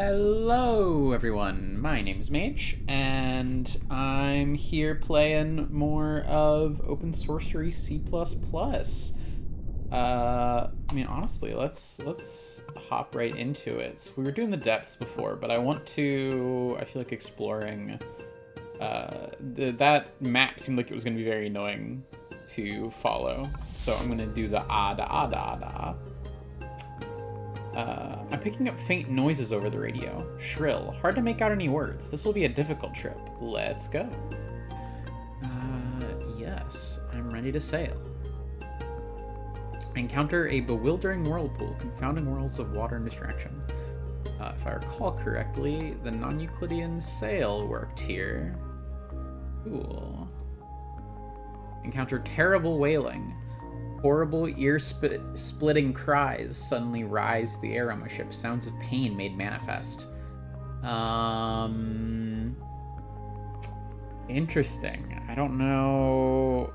Hello everyone, my name is Mage, and I'm here playing more of Open Sorcery C++. Honestly, let's hop right into it. So we were doing the depths before, but I feel like exploring, that map seemed like it was going to be very annoying to follow, so I'm going to do the ah-da-ah-da-ah-da. I'm picking up faint noises over the radio. Shrill. Hard to make out any words. This will be a difficult trip. Let's go. Yes. I'm ready to sail. Encounter a bewildering whirlpool, confounding worlds of water and distraction. If I recall correctly, the non-Euclidean sail worked here. Cool. Encounter terrible wailing. Horrible, ear-splitting cries suddenly rise to the air on my ship. Sounds of pain made manifest. Interesting. I don't know.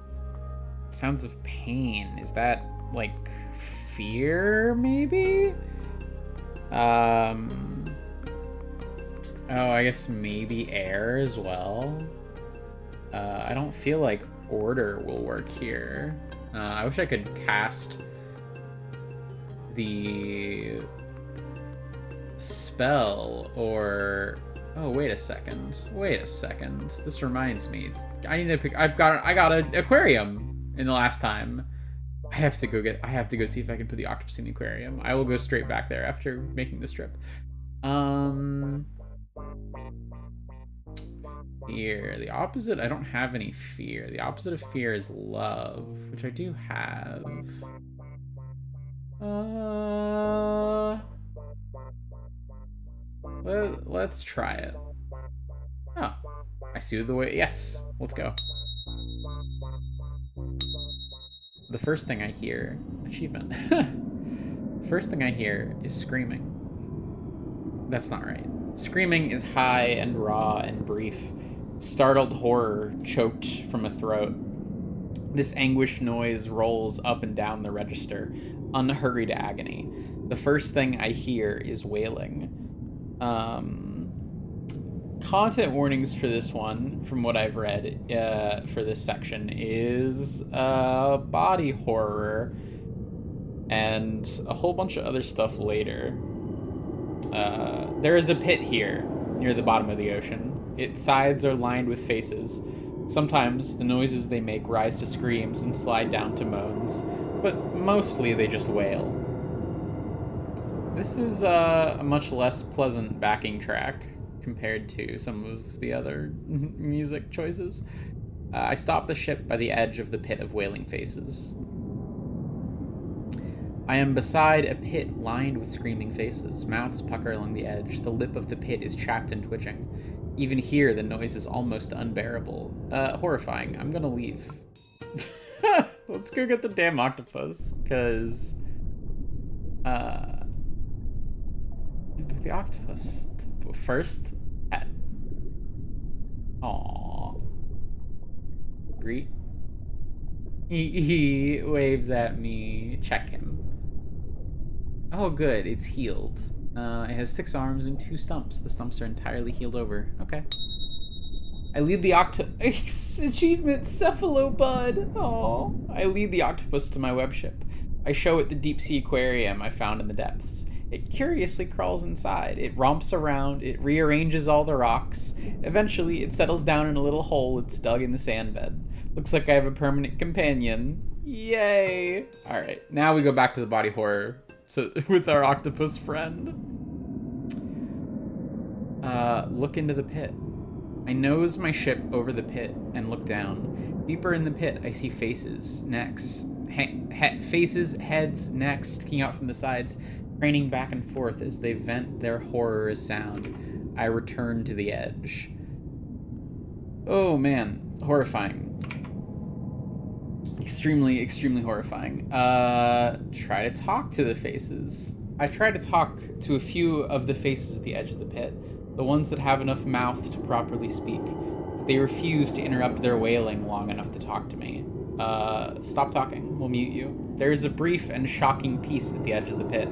Sounds of pain. Is that, like, fear, maybe? Oh, I guess maybe air as well. I don't feel like order will work here. I wish I could cast the spell, or... Oh, wait a second. This reminds me. I need to pick... I got an aquarium in the last time. I have to go see if I can put the octopus in the aquarium. I will go straight back there after making this trip. Fear. The opposite, I don't have any fear. The opposite of fear is love, which I do have. Let's try it. Oh, I soothe the way. Yes, let's go. The first thing I hear, achievement. First thing I hear is screaming. That's not right. Screaming is high and raw and brief. Startled horror choked from a throat. This anguished noise rolls up and down the register, unhurried agony. The first thing I hear is wailing. Content warnings for this one, from what I've read, for this section, is body horror and a whole bunch of other stuff later. There is a pit here, near the bottom of the ocean. Its sides are lined with faces. Sometimes the noises they make rise to screams and slide down to moans, but mostly they just wail. This is a much less pleasant backing track compared to some of the other music choices. I stop the ship by the edge of the pit of wailing faces. I am beside a pit lined with screaming faces. Mouths pucker along the edge. The lip of the pit is chapped and twitching. Even here, the noise is almost unbearable. Horrifying. I'm gonna leave. Let's go get the damn octopus, because... the octopus. First, pet. Aww. Greet. He waves at me. Check him. Oh, good. It's healed. It has 6 arms and 2 stumps. The stumps are entirely healed over. Okay. I lead the achievement, Cephalobud. Oh, I lead the octopus to my web ship. I show it the deep sea aquarium I found in the depths. It curiously crawls inside. It romps around. It rearranges all the rocks. Eventually, it settles down in a little hole it's dug in the sand bed. Looks like I have a permanent companion. Yay! All right, now we go back to the body horror. So with our octopus friend. Look into the pit. I nose my ship over the pit and look down. Deeper in the pit, I see faces, necks, faces, heads, necks sticking out from the sides, craning back and forth as they vent their horror as sound. I return to the edge. Oh man, horrifying. Extremely, extremely horrifying. Try to talk to the faces. I try to talk to a few of the faces at the edge of the pit, the ones that have enough mouth to properly speak. But they refuse to interrupt their wailing long enough to talk to me. Stop talking. We'll mute you. There is a brief and shocking peace at the edge of the pit.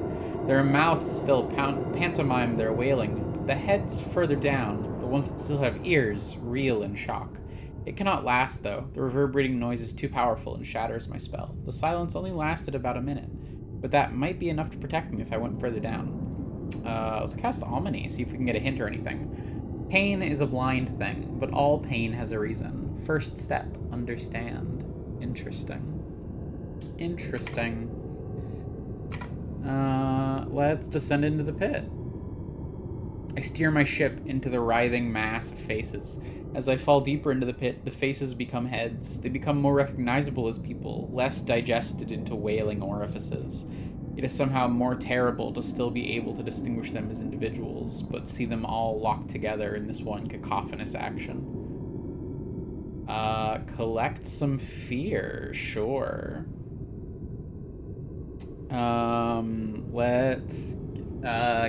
Their mouths still pantomime their wailing, but the heads further down, the ones that still have ears, reel in shock. It cannot last, though. The reverberating noise is too powerful and shatters my spell. The silence only lasted about a minute, but that might be enough to protect me if I went further down. Let's cast Omni, see if we can get a hint or anything. Pain is a blind thing, but all pain has a reason. First step, understand. Interesting. Interesting. Let's descend into the pit. I steer my ship into the writhing mass of faces. As I fall deeper into the pit, the faces become heads. They become more recognizable as people, less digested into wailing orifices. It is somehow more terrible to still be able to distinguish them as individuals, but see them all locked together in this one cacophonous action. Collect some fear, sure. Let's,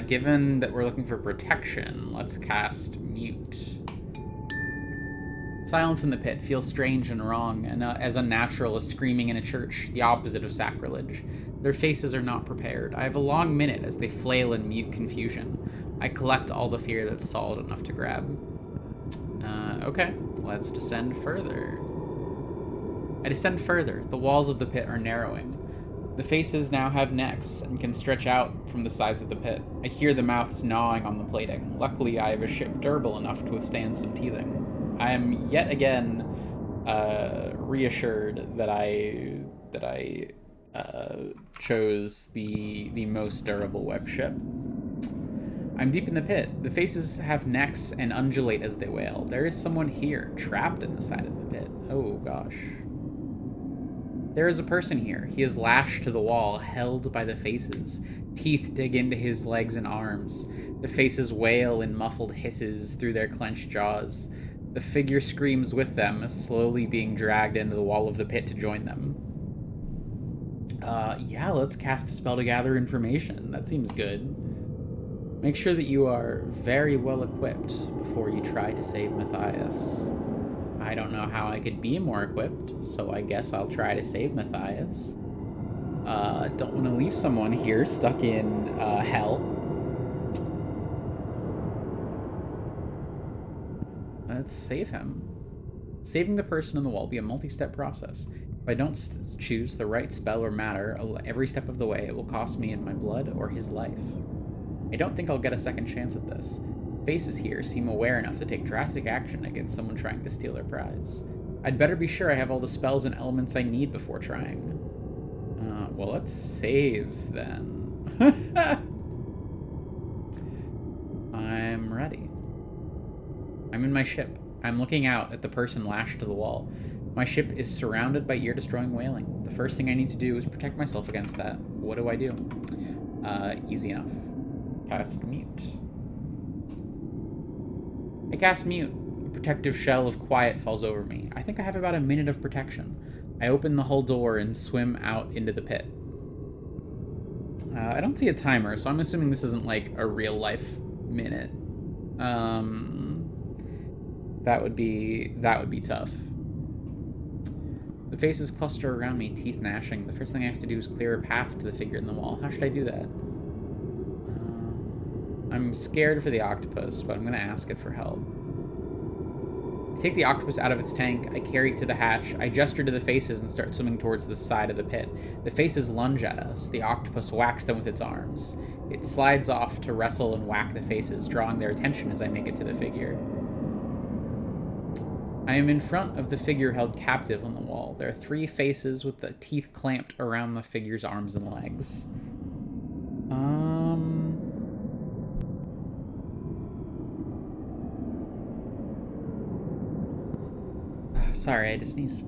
given that we're looking for protection, let's cast Mute. Silence in the pit feels strange and wrong, and as unnatural as screaming in a church, the opposite of sacrilege. Their faces are not prepared. I have a long minute as they flail in mute confusion. I collect all the fear that's solid enough to grab. Okay, let's descend further. I descend further. The walls of the pit are narrowing. The faces now have necks and can stretch out from the sides of the pit. I hear the mouths gnawing on the plating. Luckily, I have a ship durable enough to withstand some teething. I am yet again reassured that I chose the most durable web ship. I'm deep in the pit. The faces have necks and undulate as they wail. There is someone here, trapped in the side of the pit. Oh gosh. There is a person here. He is lashed to the wall, held by the faces. Teeth dig into his legs and arms. The faces wail in muffled hisses through their clenched jaws. The figure screams with them, slowly being dragged into the wall of the pit to join them. Yeah, let's cast a spell to gather information. That seems good. Make sure that you are very well equipped before you try to save Matthias. I don't know how I could be more equipped, so I guess I'll try to save Matthias. Don't want to leave someone here stuck in hell. Let's save him. Saving the person on the wall will be a multi-step process. If I don't choose the right spell or matter every step of the way, it will cost me in my blood or his life. I don't think I'll get a second chance at this. Faces here seem aware enough to take drastic action against someone trying to steal their prize. I'd better be sure I have all the spells and elements I need before trying. Well, let's save then. I'm ready. I'm in my ship. I'm looking out at the person lashed to the wall. My ship is surrounded by ear-destroying wailing. The first thing I need to do is protect myself against that. What do I do? Easy enough. Cast Mute. I cast Mute. A protective shell of quiet falls over me. I think I have about a minute of protection. I open the hull door and swim out into the pit. I don't see a timer, so I'm assuming this isn't like a real-life minute. That would be tough. The faces cluster around me, teeth gnashing. The first thing I have to do is clear a path to the figure in the wall. How should I do that? I'm scared for the octopus, but I'm going to ask it for help. I take the octopus out of its tank. I carry it to the hatch. I gesture to the faces and start swimming towards the side of the pit. The faces lunge at us. The octopus whacks them with its arms. It slides off to wrestle and whack the faces, drawing their attention as I make it to the figure. I am in front of the figure held captive on the wall. There are 3 faces with the teeth clamped around the figure's arms and legs. Sorry, I had to sneeze.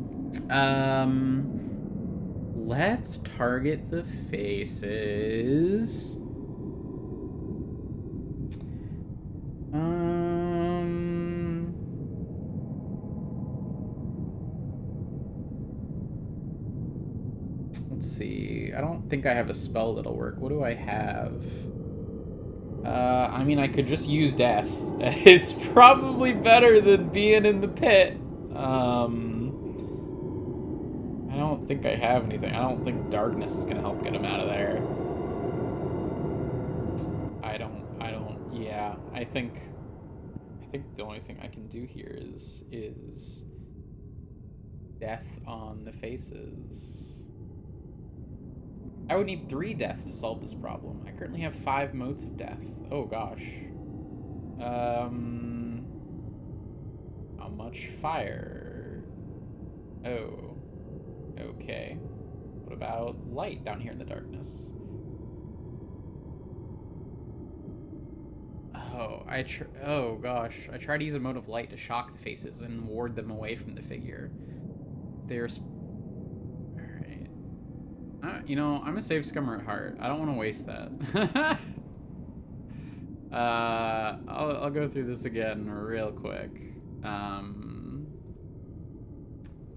Let's target the faces. Let's see. I don't think I have a spell that'll work. What do I have? I mean, I could just use death. It's probably better than being in the pit. I don't think I have anything. I don't think darkness is going to help get him out of there. Yeah, I think the only thing I can do here is death on the faces. I would need 3 death to solve this problem. I currently have 5 motes of death. Oh gosh. How much fire? Oh. Okay. What about light down here in the darkness? Oh gosh. I tried to use a mode of light to shock the faces and ward them away from the figure. Alright. You know, I'm a safe scummer at heart. I don't want to waste that. I'll go through this again real quick.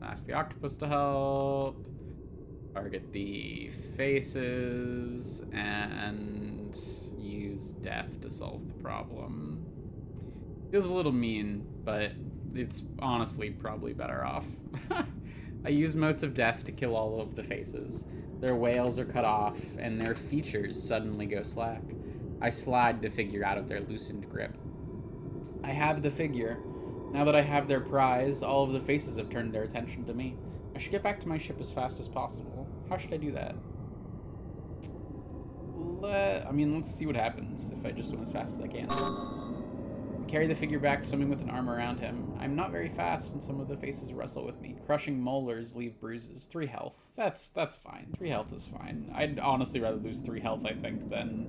Ask the octopus to help. Target the faces and use death to solve the problem. Feels a little mean, but it's honestly probably better off. I use motes of death to kill all of the faces. Their whales are cut off, and their features suddenly go slack. I slide the figure out of their loosened grip. I have the figure. Now that I have their prize, all of the faces have turned their attention to me. I should get back to my ship as fast as possible. How should I do that? Let's see what happens if I just swim as fast as I can. Carry the figure back, swimming with an arm around him. I'm not very fast, and some of the faces wrestle with me. Crushing molars leave bruises. 3 health. That's fine. 3 health is fine. I'd honestly rather lose 3 health, I think, than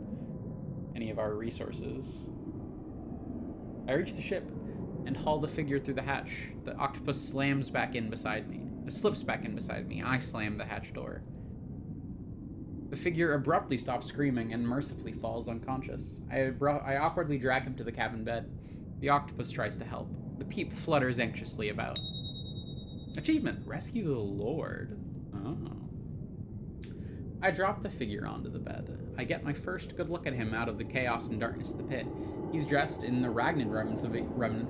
any of our resources. I reach the ship and haul the figure through the hatch. The octopus slams back in beside me. It slips back in beside me. I slam the hatch door. The figure abruptly stops screaming and mercifully falls unconscious. I awkwardly drag him to the cabin bed. The octopus tries to help. The peep flutters anxiously about. Achievement: Rescue the Lord. Oh. I drop the figure onto the bed. I get my first good look at him out of the chaos and darkness of the pit. He's dressed in the Ragnan remnants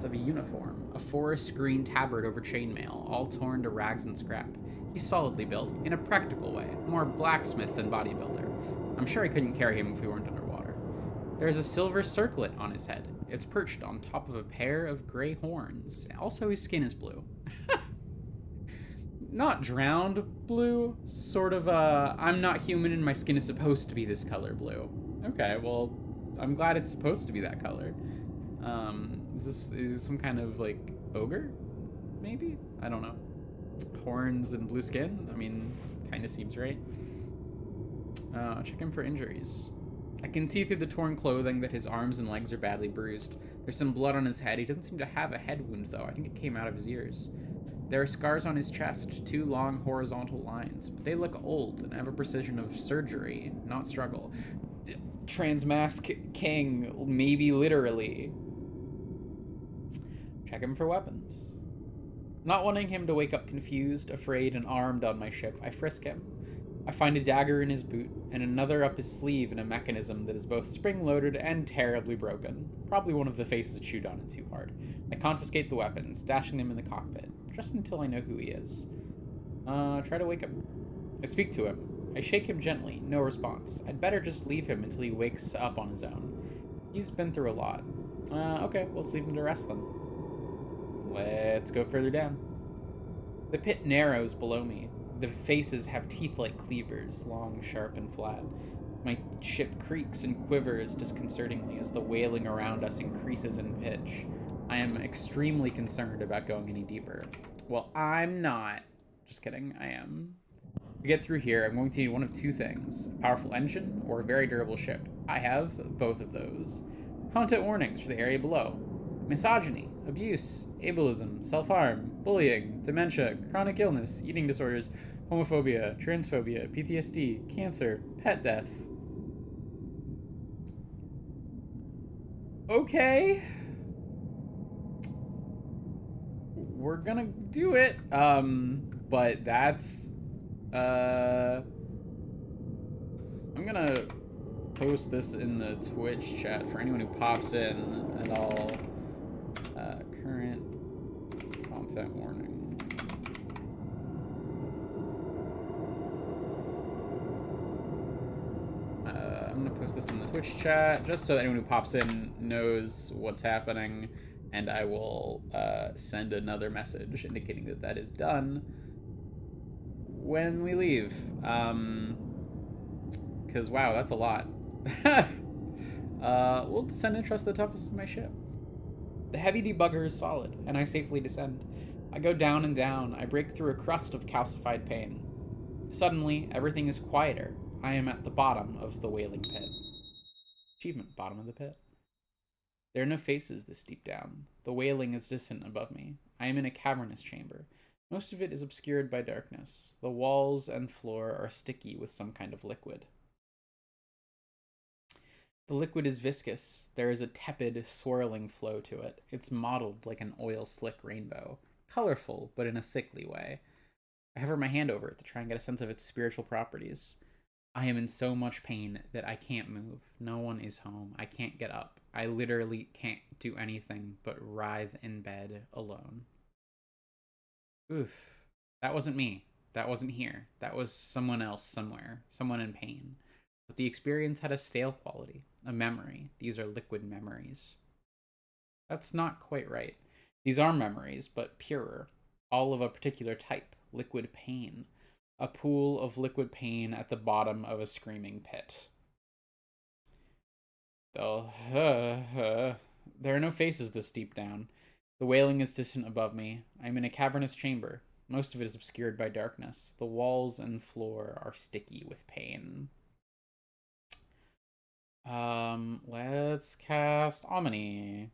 of a uniform, a forest green tabard over chainmail, all torn to rags and scrap. He's solidly built, in a practical way, more blacksmith than bodybuilder. I'm sure I couldn't carry him if we weren't underwater. There's a silver circlet on his head. It's perched on top of a pair of gray horns. Also, his skin is blue. Not drowned blue, sort of I'm not human and my skin is supposed to be this color blue. Okay, well, I'm glad it's supposed to be that color. Is this some kind of, like, ogre? Maybe? I don't know. Horns and blue skin? I mean, kind of seems right. Check him for injuries. I can see through the torn clothing that his arms and legs are badly bruised. There's some blood on his head. He doesn't seem to have a head wound, though. I think it came out of his ears. There are scars on his chest, 2 long horizontal lines, but they look old and have a precision of surgery, not struggle. Transmask King, maybe literally. Check him for weapons. Not wanting him to wake up confused, afraid, and armed on my ship, I frisk him. I find a dagger in his boot, and another up his sleeve in a mechanism that is both spring-loaded and terribly broken. Probably one of the faces chewed on it too hard. I confiscate the weapons, dashing them in the cockpit, just until I know who he is. Try to wake him. I speak to him. I shake him gently, no response. I'd better just leave him until he wakes up on his own. He's been through a lot. Okay, well, let's leave him to rest then. Let's go further down. The pit narrows below me. The faces have teeth-like cleavers, long, sharp, and flat. My ship creaks and quivers disconcertingly as the wailing around us increases in pitch. I am extremely concerned about going any deeper. Well, I'm not. Just kidding, I am. To get through here, I'm going to need one of 2 things: a powerful engine or a very durable ship. I have both of those. Content warnings for the area below: misogyny, abuse, ableism, self-harm, bullying, dementia, chronic illness, eating disorders, homophobia, transphobia, PTSD, cancer, pet death. Okay. We're gonna do it. But that's... I'm gonna post this in the Twitch chat for anyone who pops in at all. Current content warning. I'm gonna Post this in the Twitch chat just so that anyone who pops in knows what's happening, and I will send another message indicating that that is done when we leave. Because, wow, that's a lot. We'll descend and trust the toughest of my ship. The heavy debugger is solid, and I safely descend. I go down and down. I break through a crust of calcified pain. Suddenly, everything is quieter. I am at the bottom of the wailing pit. Achievement, bottom of the pit. There are no faces this deep down. The wailing is distant above me. I am in a cavernous chamber. Most of it is obscured by darkness. The walls and floor are sticky with some kind of liquid. The liquid is viscous. There is a tepid, swirling flow to it. It's mottled like an oil slick rainbow. Colorful, but in a sickly way. I hover my hand over it to try and get a sense of its spiritual properties. I am in so much pain that I can't move. No one is home. I can't get up. I literally can't do anything but writhe in bed alone. Oof. That wasn't me. That wasn't here. That was someone else somewhere. Someone in pain. But the experience had a stale quality, a memory. These are liquid memories. That's not quite right. These are memories, but purer. All of a particular type, liquid pain. A pool of liquid pain at the bottom of a screaming pit. There are no faces this deep down. The wailing is distant above me. I am in a cavernous chamber. Most of it is obscured by darkness. The walls and floor are sticky with pain. Let's cast Omni.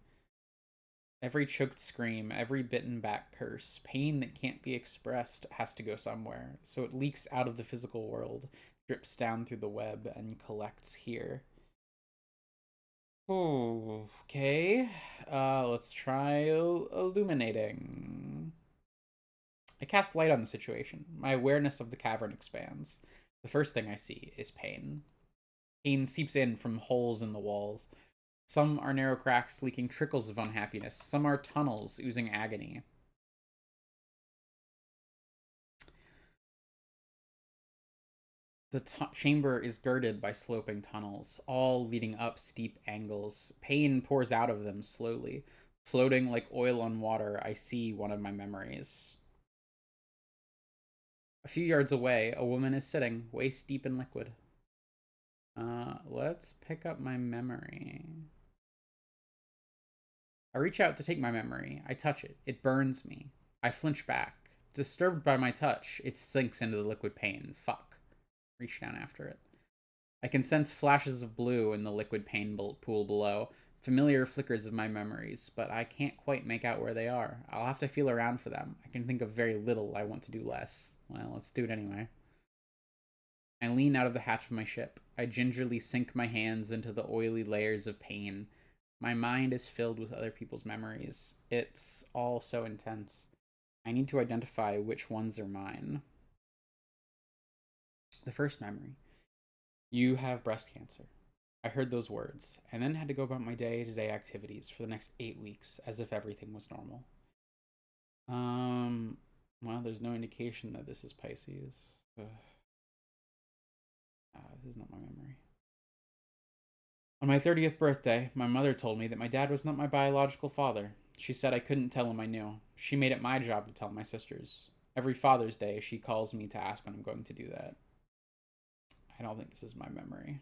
Every choked scream, every bitten back curse, pain that can't be expressed has to go somewhere, so it leaks out of the physical world, drips down through the web, and collects here. Okay. Let's try illuminating. I cast light on the situation. My awareness of the cavern expands. The first thing I see is pain. Pain seeps in from holes in the walls. Some are narrow cracks leaking trickles of unhappiness. Some are tunnels oozing agony. The chamber is girded by sloping tunnels, all leading up steep angles. Pain pours out of them slowly. Floating like oil on water, I see one of my memories. A few yards away, a woman is sitting, waist deep in liquid. Let's pick up my memory. I reach out to take my memory. I touch it. It burns me. I flinch back. Disturbed by my touch, it sinks into the liquid pain. Fuck. Reach down after it. I can sense flashes of blue in the liquid pain pool below, familiar flickers of my memories, but I can't quite make out where they are. I'll have to feel around for them. I can think of very little. I want to do less. Well, let's do it anyway. I lean out of the hatch of my ship. I gingerly sink my hands into the oily layers of pain. My mind is filled with other people's memories. It's all so intense. I need to identify which ones are mine. The first memory. You have breast cancer. I heard those words, and then had to go about my day-to-day activities for the next 8 weeks, as if everything was normal. Well, there's no indication that this is Pisces. This is not my memory. On my 30th birthday, my mother told me that my dad was not my biological father. She said I couldn't tell him I knew. She made it my job to tell my sisters. Every Father's Day, she calls me to ask when I'm going to do that. I don't think this is my memory.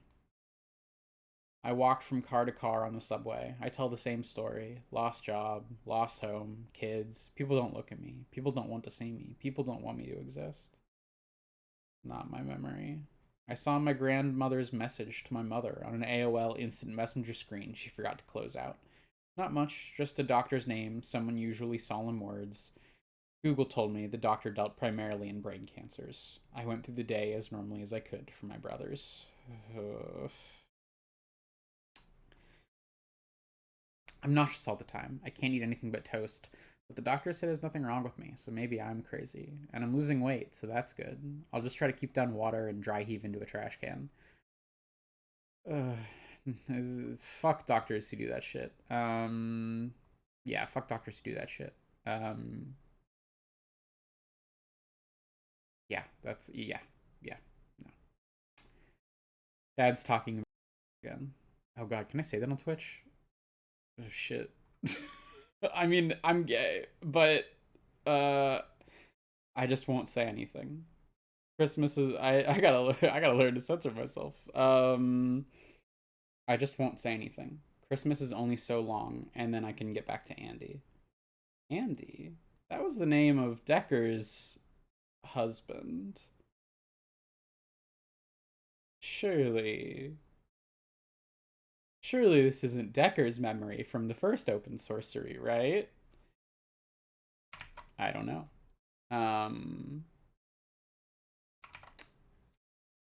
I walk from car to car on the subway. I tell the same story. Lost job, lost home, kids. People don't look at me. People don't want to see me. People don't want me to exist. Not my memory. I saw my grandmother's message to my mother on an AOL instant messenger screen she forgot to close out. Not much, just a doctor's name, some unusually solemn words. Google told me the doctor dealt primarily in brain cancers. I went through the day as normally as I could for my brothers. I'm nauseous all the time. I can't eat anything but toast. But the doctor said there's nothing wrong with me, so maybe I'm crazy. And I'm losing weight, so that's good. I'll just try to keep down water and dry heave into a trash can. Fuck doctors who do that shit. Yeah, fuck doctors who do that shit. Yeah, that's, yeah, yeah, no. Dad's talking again. Oh god, can I say that on Twitch? Oh shit. I mean, I'm gay, but uh I just won't say anything. Christmas is I gotta learn to censor myself. I just won't say anything. Christmas is only so long, and then I can get back to Andy. Andy? That was the name of Decker's husband. Surely. Surely this isn't Decker's memory from the first Open Sorcery, right? I don't know.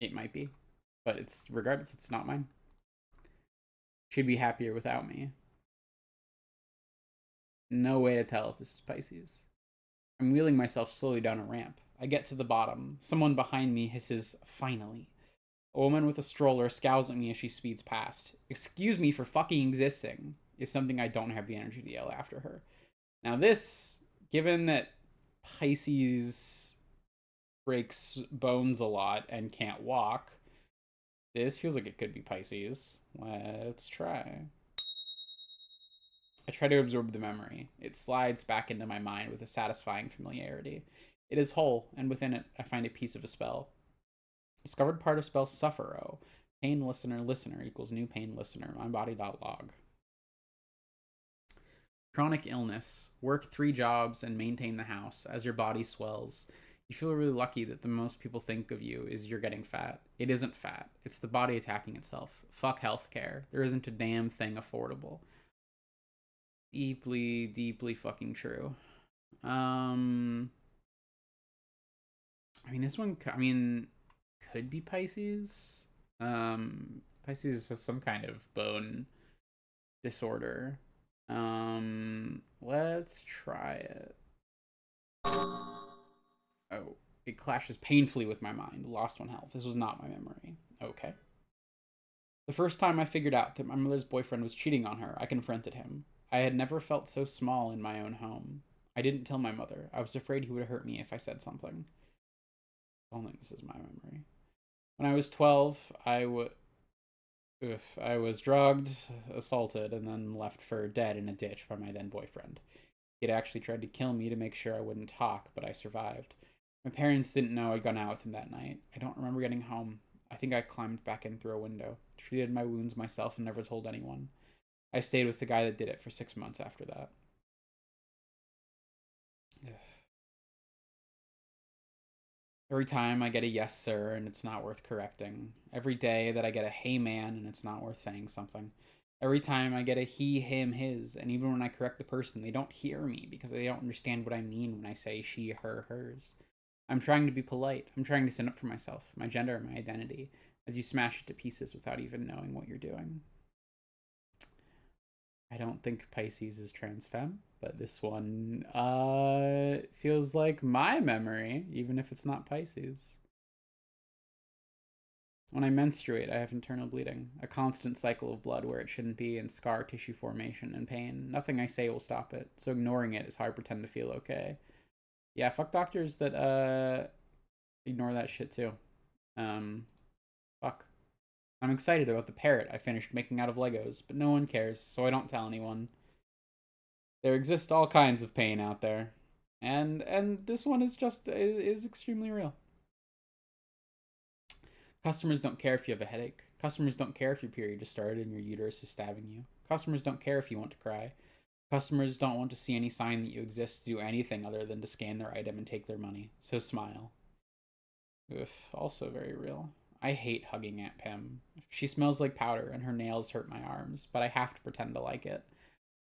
It might be. But it's regardless, it's not mine. She'd be happier without me. No way to tell if this is Pisces. I'm wheeling myself slowly down a ramp. I get to the bottom. Someone behind me hisses, finally. A woman with a stroller scowls at me as she speeds past. Excuse me for fucking existing is something I don't have the energy to yell after her. Now this, given that Pisces breaks bones a lot and can't walk, this feels like it could be Pisces. Let's try. I try to absorb the memory. It slides back into my mind with a satisfying familiarity. It is whole, and within it I find a piece of a spell. Discovered part of spell Suffero. Pain listener equals new pain listener. MyBody.log. Chronic illness. Work 3 jobs and maintain the house. As your body swells, you feel really lucky that the most people think of you is you're getting fat. It isn't fat. It's the body attacking itself. Fuck healthcare. There isn't a damn thing affordable. Deeply, deeply fucking true. I mean, this one, could be Pisces. Pisces has some kind of bone disorder. Let's try it. Oh, it clashes painfully with my mind. Lost 1 health. This was not my memory. Okay. The first time I figured out that my mother's boyfriend was cheating on her, I confronted him. I had never felt so small in my own home. I didn't tell my mother. I was afraid he would hurt me if I said something. I don't think this is my memory. When I was 12, I was drugged, assaulted, and then left for dead in a ditch by my then boyfriend. He had actually tried to kill me to make sure I wouldn't talk, but I survived. My parents didn't know I'd gone out with him that night. I don't remember getting home. I think I climbed back in through a window, treated my wounds myself, and never told anyone. I stayed with the guy that did it for 6 months after that. Ugh. Every time I get a yes, sir, and it's not worth correcting. Every day that I get a hey, man, and it's not worth saying something. Every time I get a he, him, his, and even when I correct the person, they don't hear me because they don't understand what I mean when I say she, her, hers. I'm trying to be polite. I'm trying to stand up for myself, my gender, my identity, as you smash it to pieces without even knowing what you're doing. I don't think Pisces is trans femme, but this one feels like my memory, even if it's not Pisces. When I menstruate, I have internal bleeding, a constant cycle of blood where it shouldn't be, and scar tissue formation and pain. Nothing I say will stop it, so ignoring it is how I pretend to feel okay. Yeah, fuck doctors that ignore that shit too. Fuck. I'm excited about the parrot I finished making out of Legos, but no one cares, so I don't tell anyone. There exists all kinds of pain out there, and this one is extremely real. Customers don't care if you have a headache. Customers don't care if your period just started and your uterus is stabbing you. Customers don't care if you want to cry. Customers don't want to see any sign that you exist to do anything other than to scan their item and take their money. So smile. Oof, also very real. I hate hugging Aunt Pam. She smells like powder and her nails hurt my arms, but I have to pretend to like it.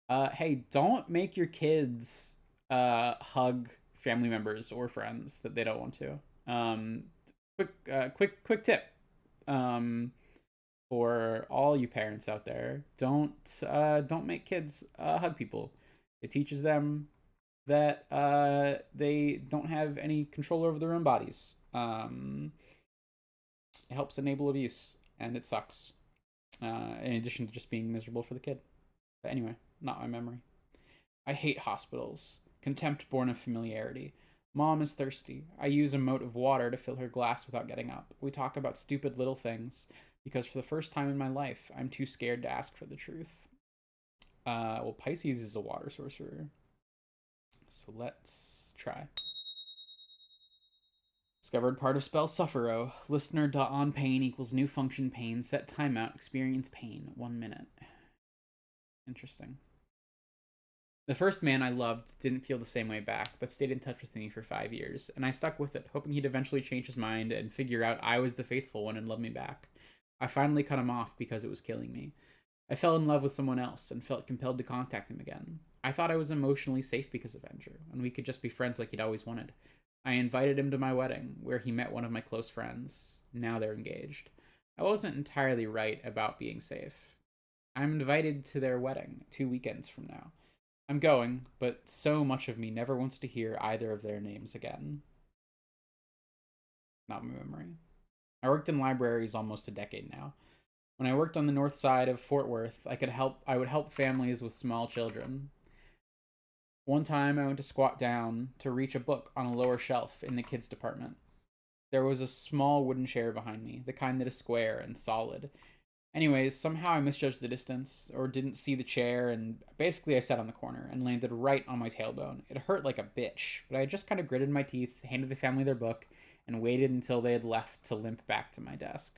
Hey, don't make your kids hug family members or friends that they don't want to. Quick tip. For all you parents out there, don't make kids hug people. It teaches them that they don't have any control over their own bodies. It helps enable abuse, and it sucks. In addition to just being miserable for the kid. But anyway, not my memory. I hate hospitals. Contempt born of familiarity. Mom is thirsty. I use a moat of water to fill her glass without getting up. We talk about stupid little things. because for the first time in my life, I'm too scared to ask for the truth. Well, Pisces is a water sorcerer. So let's try. Discovered part of spell Suffero. Listener.on pain equals new function pain. Set timeout. Experience pain. 1 minute. Interesting. The first man I loved didn't feel the same way back, but stayed in touch with me for 5 years, and I stuck with it, hoping he'd eventually change his mind and figure out I was the faithful one and love me back. I finally cut him off because it was killing me. I fell in love with someone else and felt compelled to contact him again. I thought I was emotionally safe because of Venger, and we could just be friends like he'd always wanted. I invited him to my wedding, where he met one of my close friends. Now they're engaged. I wasn't entirely right about being safe. I'm invited to their wedding 2 weekends from now. I'm going, but so much of me never wants to hear either of their names again. Not my memory. I worked in libraries almost a decade now. When I worked on the north side of Fort Worth, I would help families with small children. One time I went to squat down to reach a book on a lower shelf in the kids department. There was a small wooden chair behind me, the kind that is square and solid. Anyways, somehow I misjudged the distance, or didn't see the chair, and basically I sat on the corner and landed right on my tailbone. It hurt like a bitch, but I just kind of gritted my teeth, handed the family their book, and waited until they had left to limp back to my desk.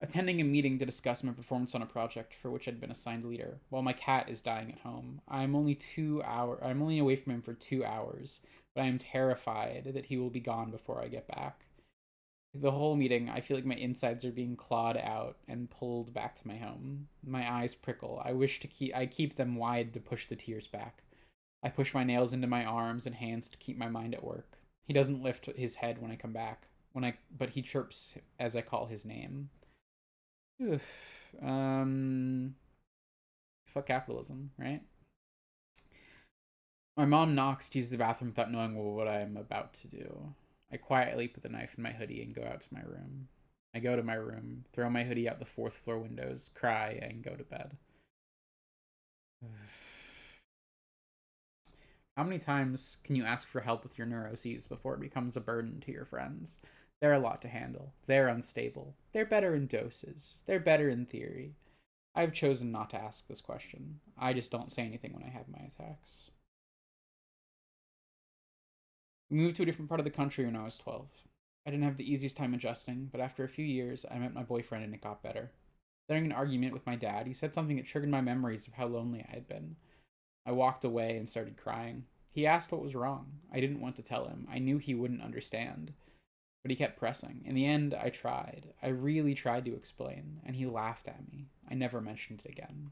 Attending a meeting to discuss my performance on a project for which I'd been assigned leader, while my cat is dying at home. I'm only away from him for 2 hours, but I am terrified that he will be gone before I get back. The whole meeting, I feel like my insides are being clawed out and pulled back to my home. My eyes prickle. I keep them wide to push the tears back. I push my nails into my arms and hands to keep my mind at work. He doesn't lift his head when I come back. But he chirps as I call his name. Oof. Fuck capitalism, right? My mom knocks to use the bathroom without knowing what I am about to do. I quietly put the knife in my hoodie and go out to my room. I go to my room, throw my hoodie out the fourth floor windows, cry, and go to bed. How many times can you ask for help with your neuroses before it becomes a burden to your friends? They're a lot to handle. They're unstable. They're better in doses. They're better in theory. I've chosen not to ask this question. I just don't say anything when I have my attacks. We moved to a different part of the country when I was 12. I didn't have the easiest time adjusting, but after a few years, I met my boyfriend and it got better. During an argument with my dad, he said something that triggered my memories of how lonely I had been. I walked away and started crying. He asked what was wrong. I didn't want to tell him. I knew he wouldn't understand. But he kept pressing. In the end, I tried. I really tried to explain, and he laughed at me. I never mentioned it again.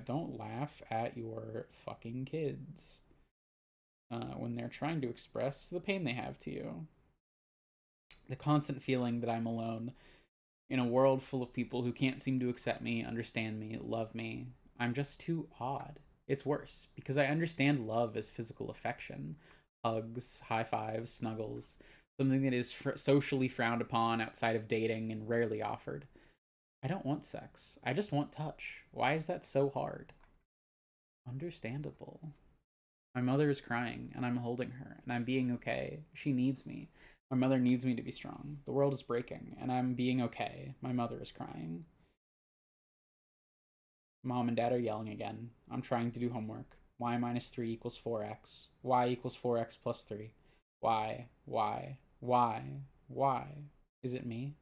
Don't laugh at your fucking kids when they're trying to express the pain they have to you. The constant feeling that I'm alone in a world full of people who can't seem to accept me, understand me, love me. I'm just too odd. It's worse because I understand love as physical affection, hugs, high fives, snuggles, something that is socially frowned upon outside of dating and rarely offered. I don't want sex. I just want touch. Why is that so hard? Understandable. My mother is crying, and I'm holding her, and I'm being okay. She needs me. My mother needs me to be strong. The world is breaking, and I'm being okay. My mother is crying. Mom and dad are yelling again. I'm trying to do homework. Y minus 3 equals 4x. Y equals 4x plus 3. Y, Y, Y, Y. Is it me?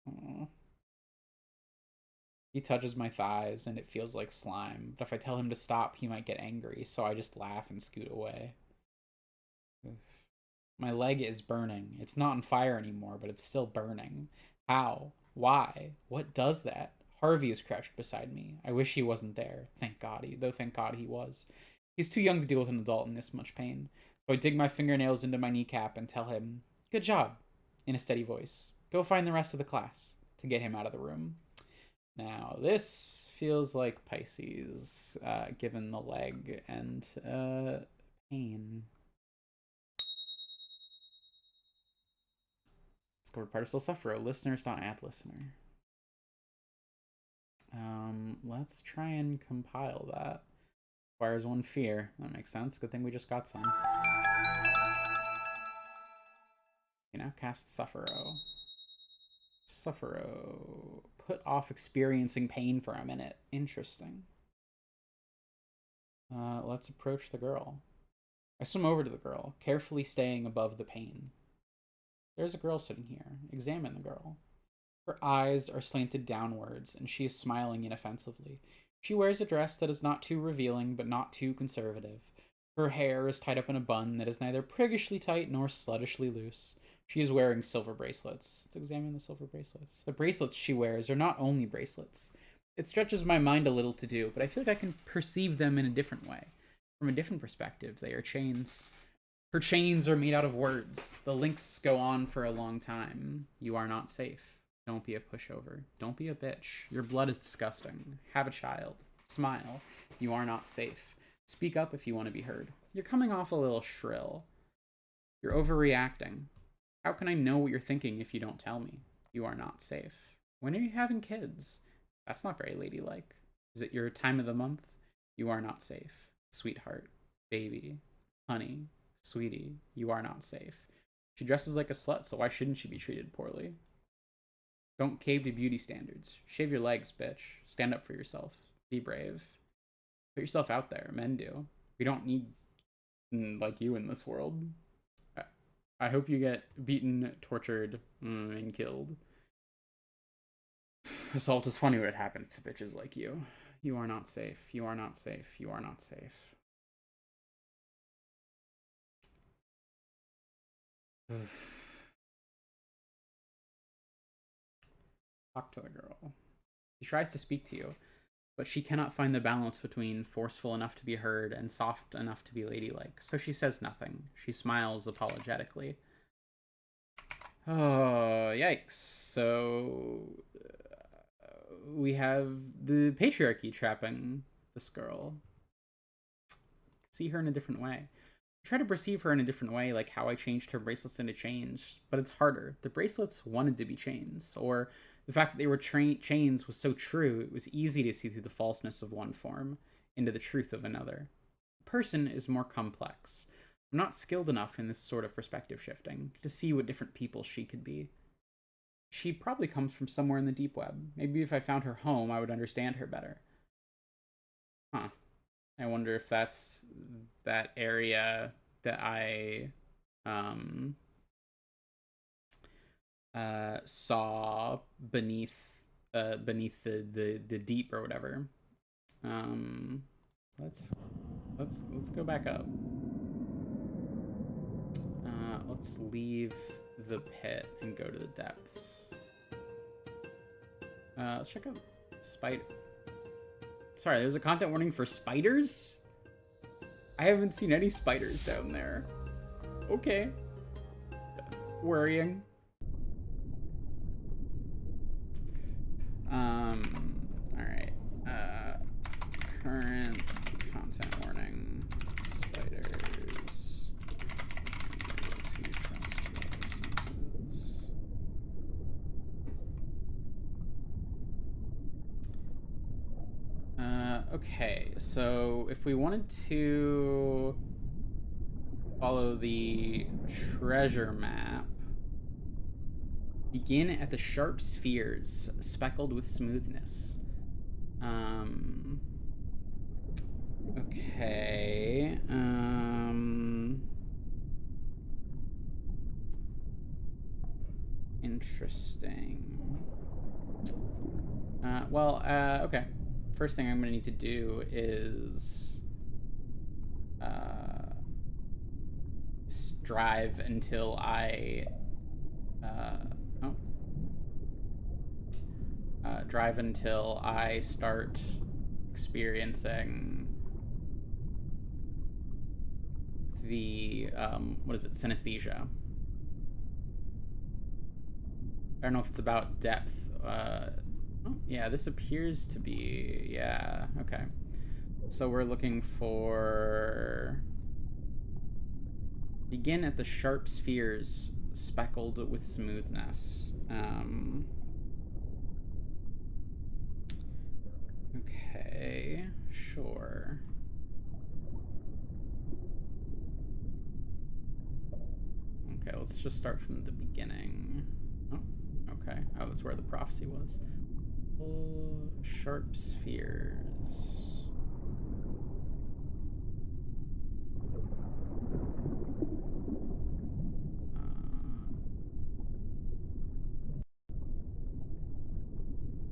Aww. He touches my thighs, and it feels like slime. But if I tell him to stop, he might get angry, so I just laugh and scoot away. Oof. My leg is burning. It's not on fire anymore, but it's still burning. How? Why? What does that? Harvey is crouched beside me. I wish he wasn't there. Thank God he was. He's too young to deal with an adult in this much pain. So I dig my fingernails into my kneecap and tell him, "Good job," in a steady voice. "Go find the rest of the class," to get him out of the room. Now, this feels like Pisces, given the leg and pain. Discovered part of still suffer. Listeners not add listener. Let's try and compile that. Requires 1 fear. That makes sense. Good thing we just got some. You now cast Suffero. Suffero. Put off experiencing pain for a minute. Interesting. Let's approach the girl. I swim over to the girl, carefully staying above the pain. There's a girl sitting here. Examine the girl. Her eyes are slanted downwards, and she is smiling inoffensively. She wears a dress that is not too revealing, but not too conservative. Her hair is tied up in a bun that is neither priggishly tight nor sluttishly loose. She is wearing silver bracelets. Let's examine the silver bracelets. The bracelets she wears are not only bracelets. It stretches my mind a little to do, but I feel like I can perceive them in a different way. From a different perspective, they are chains. Her chains are made out of words. The links go on for a long time. You are not safe. Don't be a pushover. Don't be a bitch. Your blood is disgusting. Have a child. Smile. You are not safe. Speak up if you want to be heard. You're coming off a little shrill. You're overreacting. How can I know what you're thinking if you don't tell me? You are not safe. When are you having kids? That's not very ladylike. Is it your time of the month? You are not safe. Sweetheart. Baby. Honey. Sweetie. You are not safe. She dresses like a slut, so why shouldn't she be treated poorly? Don't cave to beauty standards. Shave your legs, bitch. Stand up for yourself. Be brave. Put yourself out there. Men do. We don't need like you in this world. I hope you get beaten, tortured, and killed. Assault is funny when it happens to bitches like you. You are not safe. You are not safe. You are not safe. Talk to the girl. She tries to speak to you, but she cannot find the balance between forceful enough to be heard and soft enough to be ladylike, so she says nothing. She smiles apologetically. Oh, yikes. So, we have the patriarchy trapping this girl. See her in a different way. I try to perceive her in a different way, like how I changed her bracelets into chains, but it's harder. The bracelets wanted to be chains, or the fact that they were chains was so true, it was easy to see through the falseness of one form into the truth of another. A person is more complex. I'm not skilled enough in this sort of perspective shifting to see what different people she could be. She probably comes from somewhere in the deep web. Maybe if I found her home, I would understand her better. Huh. I wonder if that's that area that I saw beneath the deep or whatever. Let's go back up. Let's leave the pit and go to the depths. Let's check out spider. Sorry, there's a content warning for spiders? I haven't seen any spiders down there. Okay. Worrying. Alright. Current content warning. Spiders. Okay, so if we wanted to follow the treasure map, begin at the sharp spheres speckled with smoothness. Okay. Interesting. Okay. First thing I'm going to need to do is strive until I drive until I start experiencing the what is it, synesthesia. I don't know if it's about depth. Oh, yeah, this appears to be, yeah, okay. So we're looking for begin at the sharp spheres speckled with smoothness. Okay, sure. Okay, let's just start from the beginning. Oh, Okay. Oh, that's where the prophecy was. Sharp spheres.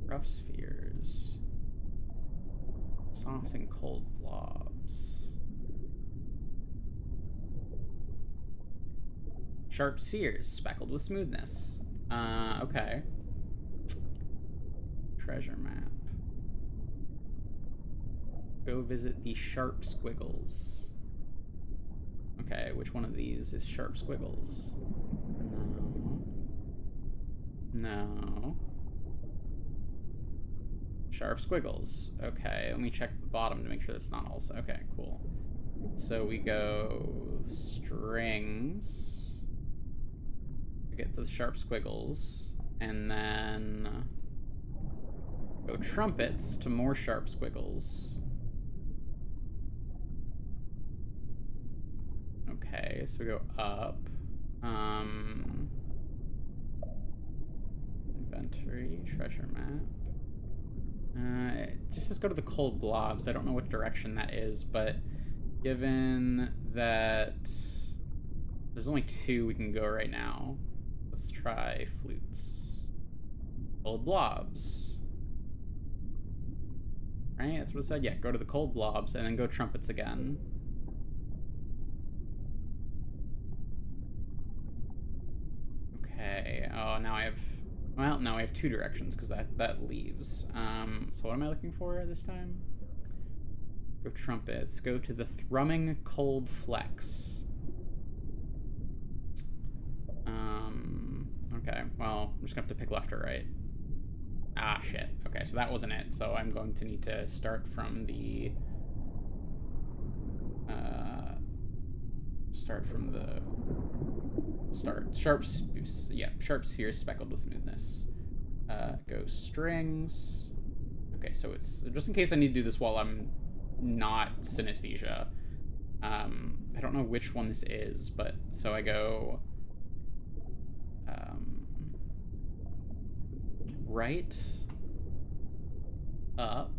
Rough spheres. Soft and cold blobs. Sharp spheres, speckled with smoothness. Okay. Treasure map. Go visit the sharp squiggles. Okay, which one of these is sharp squiggles? No. No. Sharp squiggles. Okay, let me check the bottom to make sure that's not also. Okay, cool. So we go strings to get to the sharp squiggles, and then go trumpets to more sharp squiggles. Okay, so we go up. Inventory, treasure map. Just go to the cold blobs. I don't know what direction that is, but given that there's only 2 we can go right now, let's try flutes. Cold blobs. Right? That's what it said. Yeah, go to the cold blobs and then go trumpets again. Okay. Oh, now I have... Well, now I have 2 directions because that leaves. So what am I looking for this time? Go trumpets. Go to the thrumming cold flex. Okay. Well, I'm just gonna have to pick left or right. Ah, shit. Okay, so that wasn't it. So I'm going to need to start from the... Sharp spheres speckled with smoothness. Go strings. Okay, so it's just in case I need to do this while I'm not synesthesia. I don't know which one this is, but so I go right, up,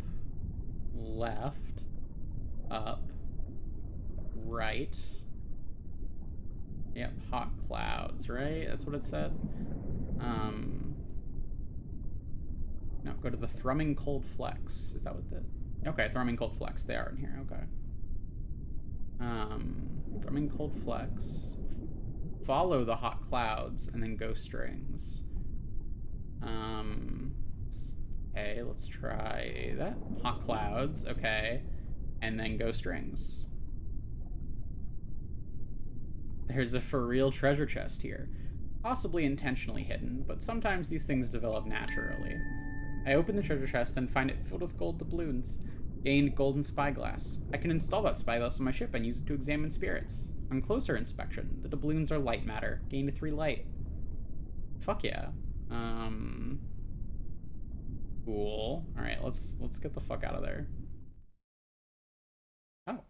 left, up, right. Yep, hot clouds, right? That's what it said. No, go to the thrumming cold flex. Is that what the... Okay, thrumming cold flex. They are in here. Okay. Thrumming cold flex. Follow the hot clouds and then go strings. Okay, let's try that. Hot clouds. Okay, and then go strings. There's a for real treasure chest here. Possibly intentionally hidden, but sometimes these things develop naturally. I open the treasure chest and find it filled with gold doubloons. Gained golden spyglass. I can install that spyglass on my ship and use it to examine spirits. On closer inspection, the doubloons are light matter. Gained 3 light. Fuck yeah. Cool. Alright, let's get the fuck out of there. Oh.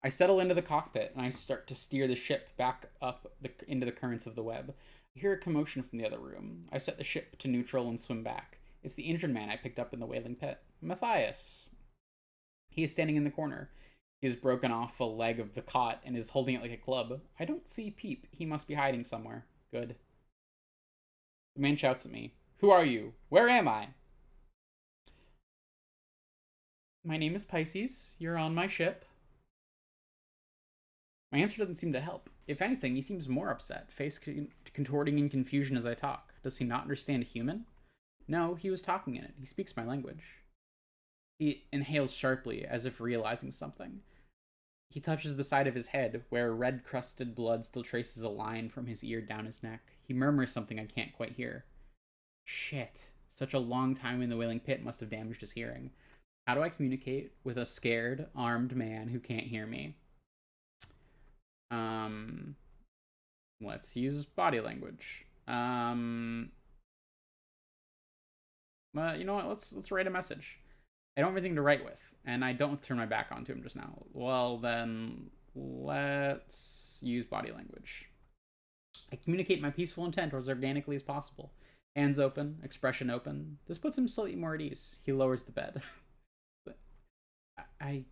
I settle into the cockpit and I start to steer the ship back up into the currents of the web. I hear a commotion from the other room. I set the ship to neutral and swim back. It's the injured man I picked up in the whaling pit. Matthias. He is standing in the corner. He has broken off a leg of the cot and is holding it like a club. I don't see Peep. He must be hiding somewhere. Good. The man shouts at me. Who are you? Where am I? My name is Pisces. You're on my ship. My answer doesn't seem to help. If anything, he seems more upset, face contorting in confusion as I talk. Does he not understand human? No, he was talking in it. He speaks my language. He inhales sharply, as if realizing something. He touches the side of his head, where red-crusted blood still traces a line from his ear down his neck. He murmurs something I can't quite hear. Shit. Such a long time in the whaling pit must have damaged his hearing. How do I communicate with a scared, armed man who can't hear me? Let's use body language. You know what? Let's write a message. I don't have anything to write with, and I don't turn my back onto him just now. Well, then let's use body language. I communicate my peaceful intent as organically as possible. Hands open, expression open. This puts him slightly more at ease. He lowers the bed. I,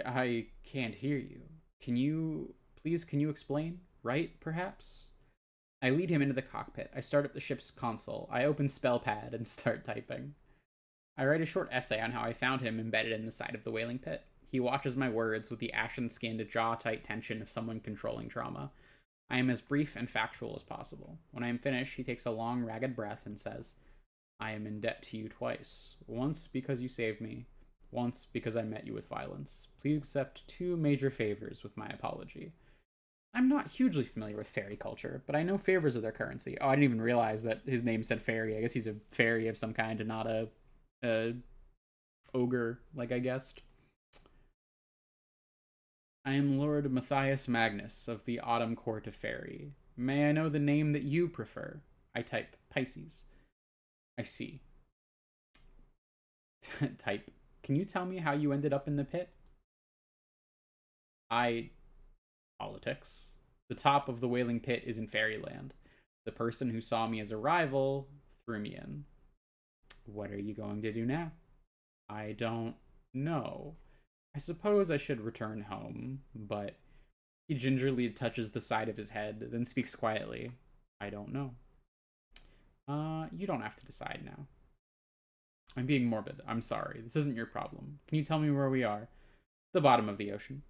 I can't hear you. Can you explain? Right, perhaps? I lead him into the cockpit. I start up the ship's console. I open Spellpad and start typing. I write a short essay on how I found him embedded in the side of the whaling pit. He watches my words with the ashen-skinned, jaw-tight tension of someone controlling trauma. I am as brief and factual as possible. When I am finished, he takes a long, ragged breath and says, I am in debt to you twice. Once because you saved me, once because I met you with violence. Please accept two major favors with my apology. I'm not hugely familiar with fairy culture, but I know favors are their currency. Oh, I didn't even realize that his name said fairy. I guess he's a fairy of some kind and not a ogre, like I guessed. I am Lord Matthias Magnus of the Autumn Court of Fairy. May I know the name that you prefer? I type Pisces. I see. Type. Can you tell me how you ended up in the pit? Politics. The top of the whaling pit is in fairyland. The person who saw me as a rival threw me in. What are you going to do now? I don't know. I suppose I should return home, but he gingerly touches the side of his head, then speaks quietly. I don't know. You don't have to decide now. I'm being morbid. I'm sorry. This isn't your problem. Can you tell me where we are? The bottom of the ocean.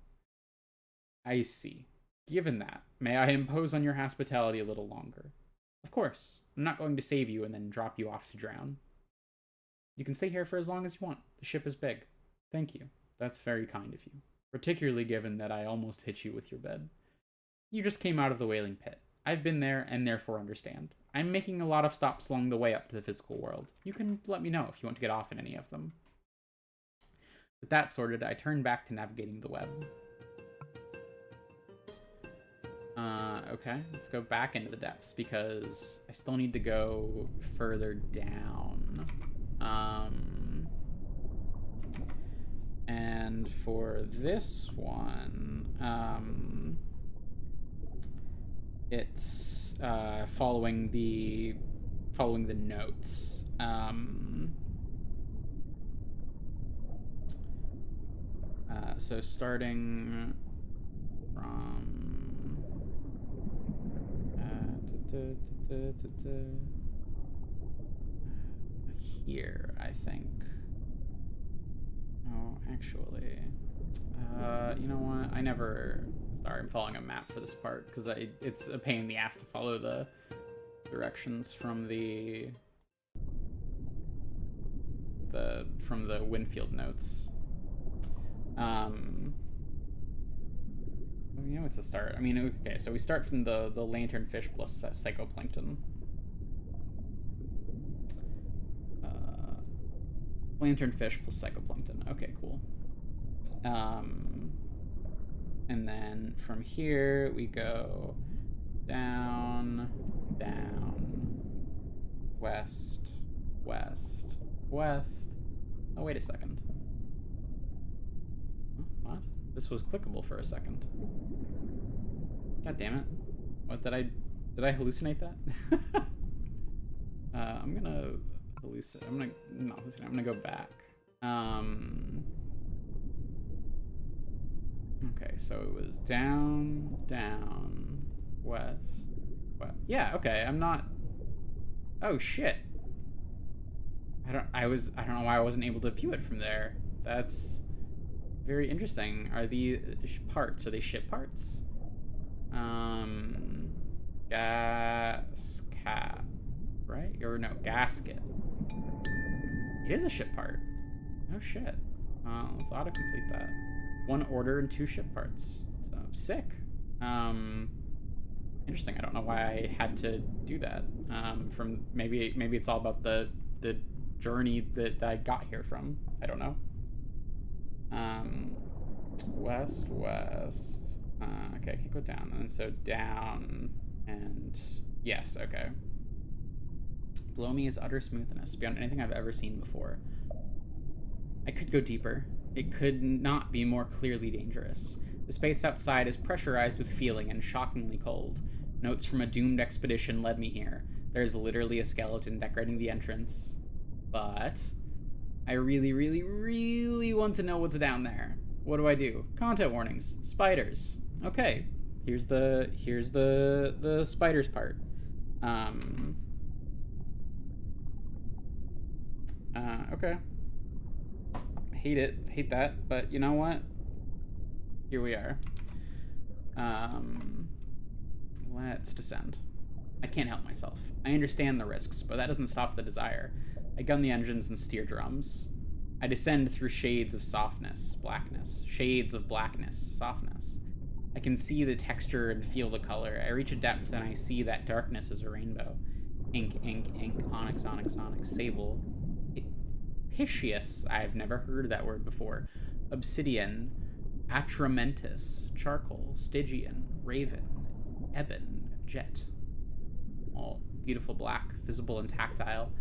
I see. Given that, may I impose on your hospitality a little longer? Of course. I'm not going to save you and then drop you off to drown. You can stay here for as long as you want. The ship is big. Thank you. That's very kind of you. Particularly given that I almost hit you with your bed. You just came out of the whaling pit. I've been there and therefore understand. I'm making a lot of stops along the way up to the physical world. You can let me know if you want to get off in any of them. With that sorted, I turn back to navigating the web. Okay, let's go back into the depths because I still need to go further down. And for this one, it's following the notes. So starting from here, I think. Oh, actually, you know what? Sorry, I'm following a map for this part because it's a pain in the ass to follow the directions from the Winfield notes. You know, it's a start. I mean, okay, so we start from the lanternfish plus psychoplankton. Lanternfish plus psychoplankton. Okay, cool. And then from here we go down, west, west, west. Oh, wait a second. What? This was clickable for a second. God damn it. What, did I hallucinate that? I'm gonna hallucinate. Not hallucinate. I'm gonna go back. Okay, so it was down, west, west. Yeah, okay, I'm not... Oh, shit. I don't know why I wasn't able to view it from there. That's very interesting. Are the parts, are they ship parts? Gas cap, right? Or no, gasket. It is a ship part. Oh shit. Let's autocomplete that. One order and 2 ship parts. So sick. Interesting. I don't know why I had to do that. From maybe it's all about the journey that I got here from. I don't know. West. Okay, I can go down, and so down, and yes, okay. Below me is utter smoothness, beyond anything I've ever seen before. I could go deeper. It could not be more clearly dangerous. The space outside is pressurized with feeling and shockingly cold. Notes from a doomed expedition led me here. There's literally a skeleton decorating the entrance. But I really, really, really want to know what's down there. What do I do? Content warnings. Spiders. Okay. Here's the spiders part. Okay. Hate it. Hate that. But you know what? Here we are. Let's descend. I can't help myself. I understand the risks, but that doesn't stop the desire. I gun the engines and steer drums. I descend through shades of softness, blackness. Shades of blackness, softness. I can see the texture and feel the color. I reach a depth and I see that darkness is a rainbow. Ink, ink, ink, onyx, onyx, onyx, sable. Piscius, I've never heard that word before. Obsidian, atramentus, charcoal, stygian, raven, ebon, jet. All beautiful black, visible and tactile,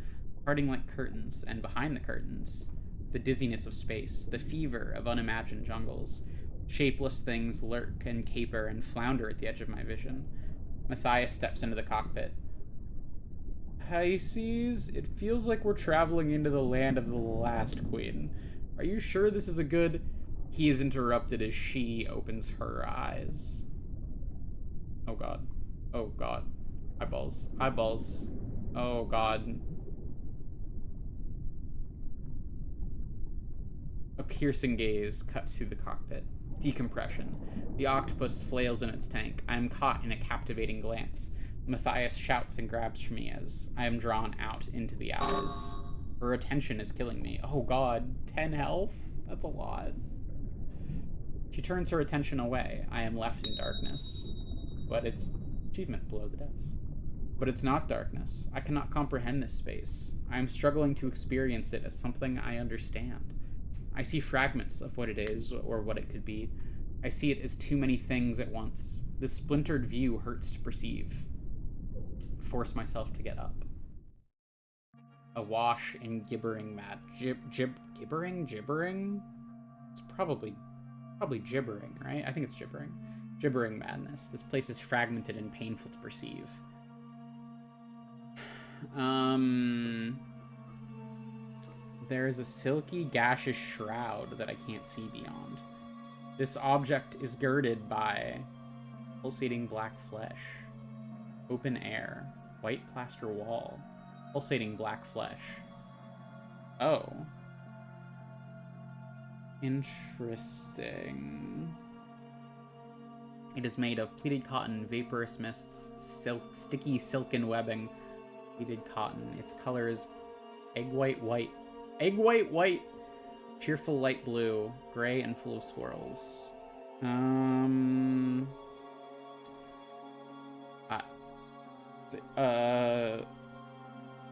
parting like curtains, and behind the curtains, the dizziness of space, the fever of unimagined jungles. Shapeless things lurk and caper and flounder at the edge of my vision. Matthias steps into the cockpit. Pisces, it feels like we're traveling into the land of the last queen. Are you sure this is a good... He is interrupted as she opens her eyes. Oh god. Oh god. Eyeballs. Eyeballs. Oh god. A piercing gaze cuts through the cockpit. Decompression. The octopus flails in its tank. I am caught in a captivating glance. Matthias shouts and grabs for me as I am drawn out into the eyes. Her attention is killing me. Oh god, 10 health? That's a lot. She turns her attention away. I am left in darkness. But it's achievement below the deaths. But it's not darkness. I cannot comprehend this space. I am struggling to experience it as something I understand. I see fragments of what it is or what it could be. I see it as too many things at once. This splintered view hurts to perceive. Force myself to get up. Awash in gibbering mad. Gibbering? It's probably gibbering, right? I think it's gibbering. Gibbering madness. This place is fragmented and painful to perceive. There is a silky, gaseous shroud that I can't see beyond. This object is girded by pulsating black flesh. Open air. White plaster wall. Pulsating black flesh. Oh. Interesting. It is made of pleated cotton, vaporous mists, sticky silken webbing. Pleated cotton. Its color is egg white white. Egg white white! Cheerful light blue. Gray and full of swirls.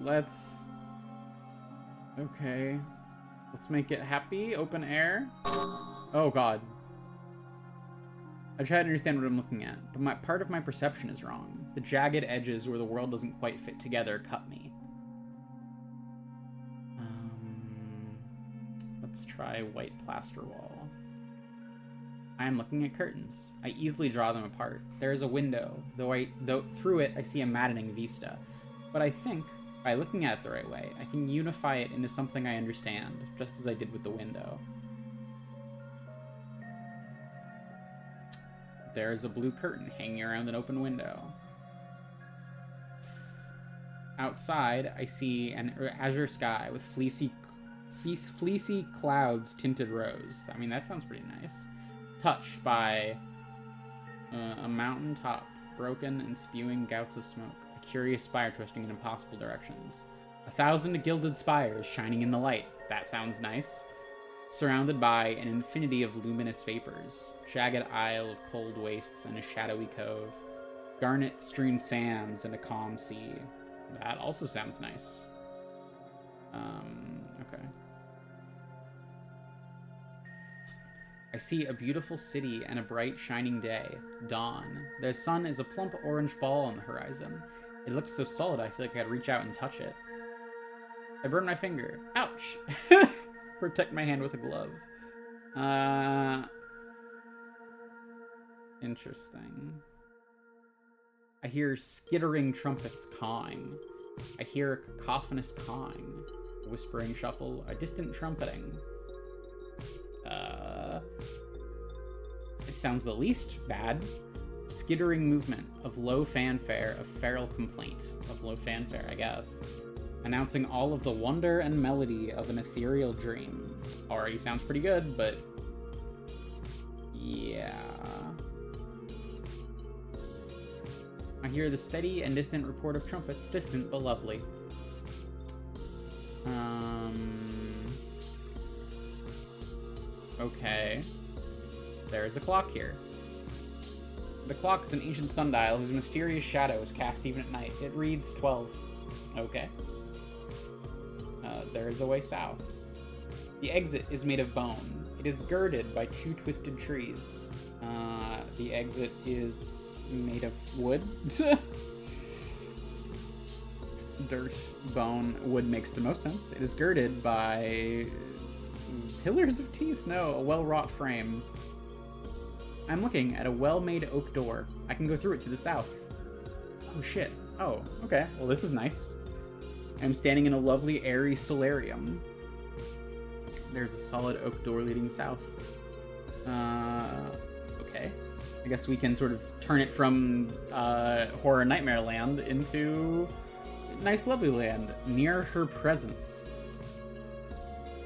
Let's... Okay. Let's make it happy. Open air. Oh, God. I try to understand what I'm looking at, but part of my perception is wrong. The jagged edges where the world doesn't quite fit together cut me. Let's try white plaster wall. I am looking at curtains. I easily draw them apart. There is a window, though through it I see a maddening vista. But I think, by looking at it the right way, I can unify it into something I understand, just as I did with the window. There is a blue curtain hanging around an open window. Outside, I see an azure sky with fleecy clouds tinted rose. I mean, that sounds pretty nice. Touched by a mountain top, broken and spewing gouts of smoke. A curious spire twisting in impossible directions. 1,000 gilded spires shining in the light. That sounds nice. Surrounded by an infinity of luminous vapors. Jagged isle of cold wastes and a shadowy cove. Garnet-strewn sands and a calm sea. That also sounds nice. Okay. I see a beautiful city and a bright, shining day. Dawn. The sun is a plump orange ball on the horizon. It looks so solid I feel like I could reach out and touch it. I burn my finger. Ouch! Protect my hand with a glove. Interesting. I hear skittering trumpets cawing. I hear a cacophonous cawing, a whispering shuffle, a distant trumpeting. It sounds the least bad. Skittering movement of low fanfare, of feral complaint, of low fanfare, I guess. Announcing all of the wonder and melody of an ethereal dream. Already sounds pretty good, but yeah. I hear the steady and distant report of trumpets, distant but lovely. Okay. There's a clock here. The clock is an ancient sundial whose mysterious shadow is cast even at night. It reads 12. Okay. There is a way south. The exit is made of bone. It is girded by 2 twisted trees. The exit is made of wood. Dirt, bone, wood makes the most sense. It is girded by pillars of teeth. No, a well-wrought frame. I'm looking at a well-made oak door. I can go through it to the south. Oh shit. Oh, okay. Well, this is nice. I'm standing in a lovely, airy solarium. There's a solid oak door leading south. Okay. I guess we can sort of turn it from horror nightmare land into nice, lovely land. Near her presence.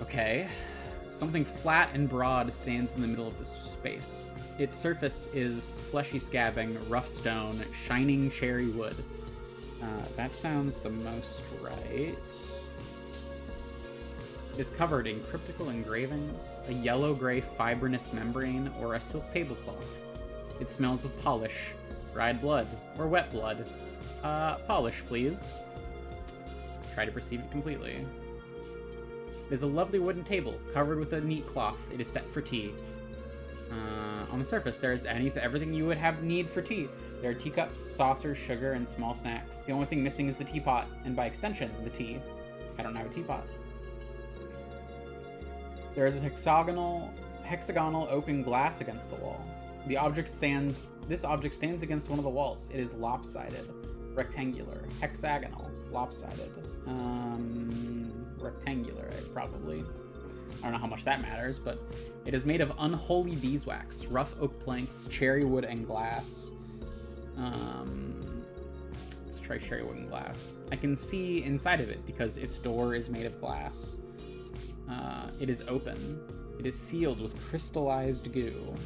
Okay. Something flat and broad stands in the middle of this space. Its surface is fleshy scabbing, rough stone, shining cherry wood. That sounds the most right. It is covered in cryptical engravings, a yellow-gray fibrinous membrane, or a silk tablecloth. It smells of polish, dried blood, or wet blood. Polish, please. Try to perceive it completely. It is a lovely wooden table, covered with a neat cloth. It is set for tea. On the surface, there is everything you would have need for tea. There are teacups, saucers, sugar, and small snacks. The only thing missing is the teapot, and by extension, the tea. I don't have a teapot. There is a hexagonal open glass against the wall. This object stands against one of the walls. It is lopsided, rectangular, hexagonal, lopsided, rectangular, probably. I don't know how much that matters, but it is made of unholy beeswax, rough oak planks, cherry wood, and glass. Let's try cherry wood and glass. I can see inside of it because its door is made of glass. It is open. It is sealed with crystallized goo.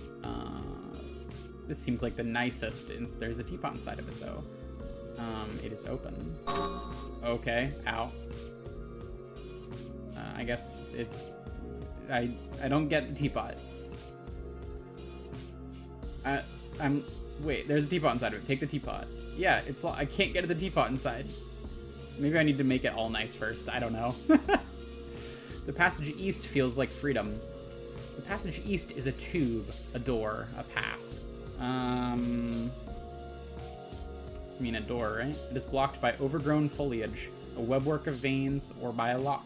This seems like the nicest. There's a teapot inside of it, though. It is open. Okay. Ow. I guess it's... I don't get the teapot. Wait, there's a teapot inside of it. Take the teapot. Yeah, I can't get at the teapot inside. Maybe I need to make it all nice first. I don't know. The passage east feels like freedom. The passage east is a tube, a door, a path. I mean a door, right? It is blocked by overgrown foliage, a webwork of veins, or by a lock.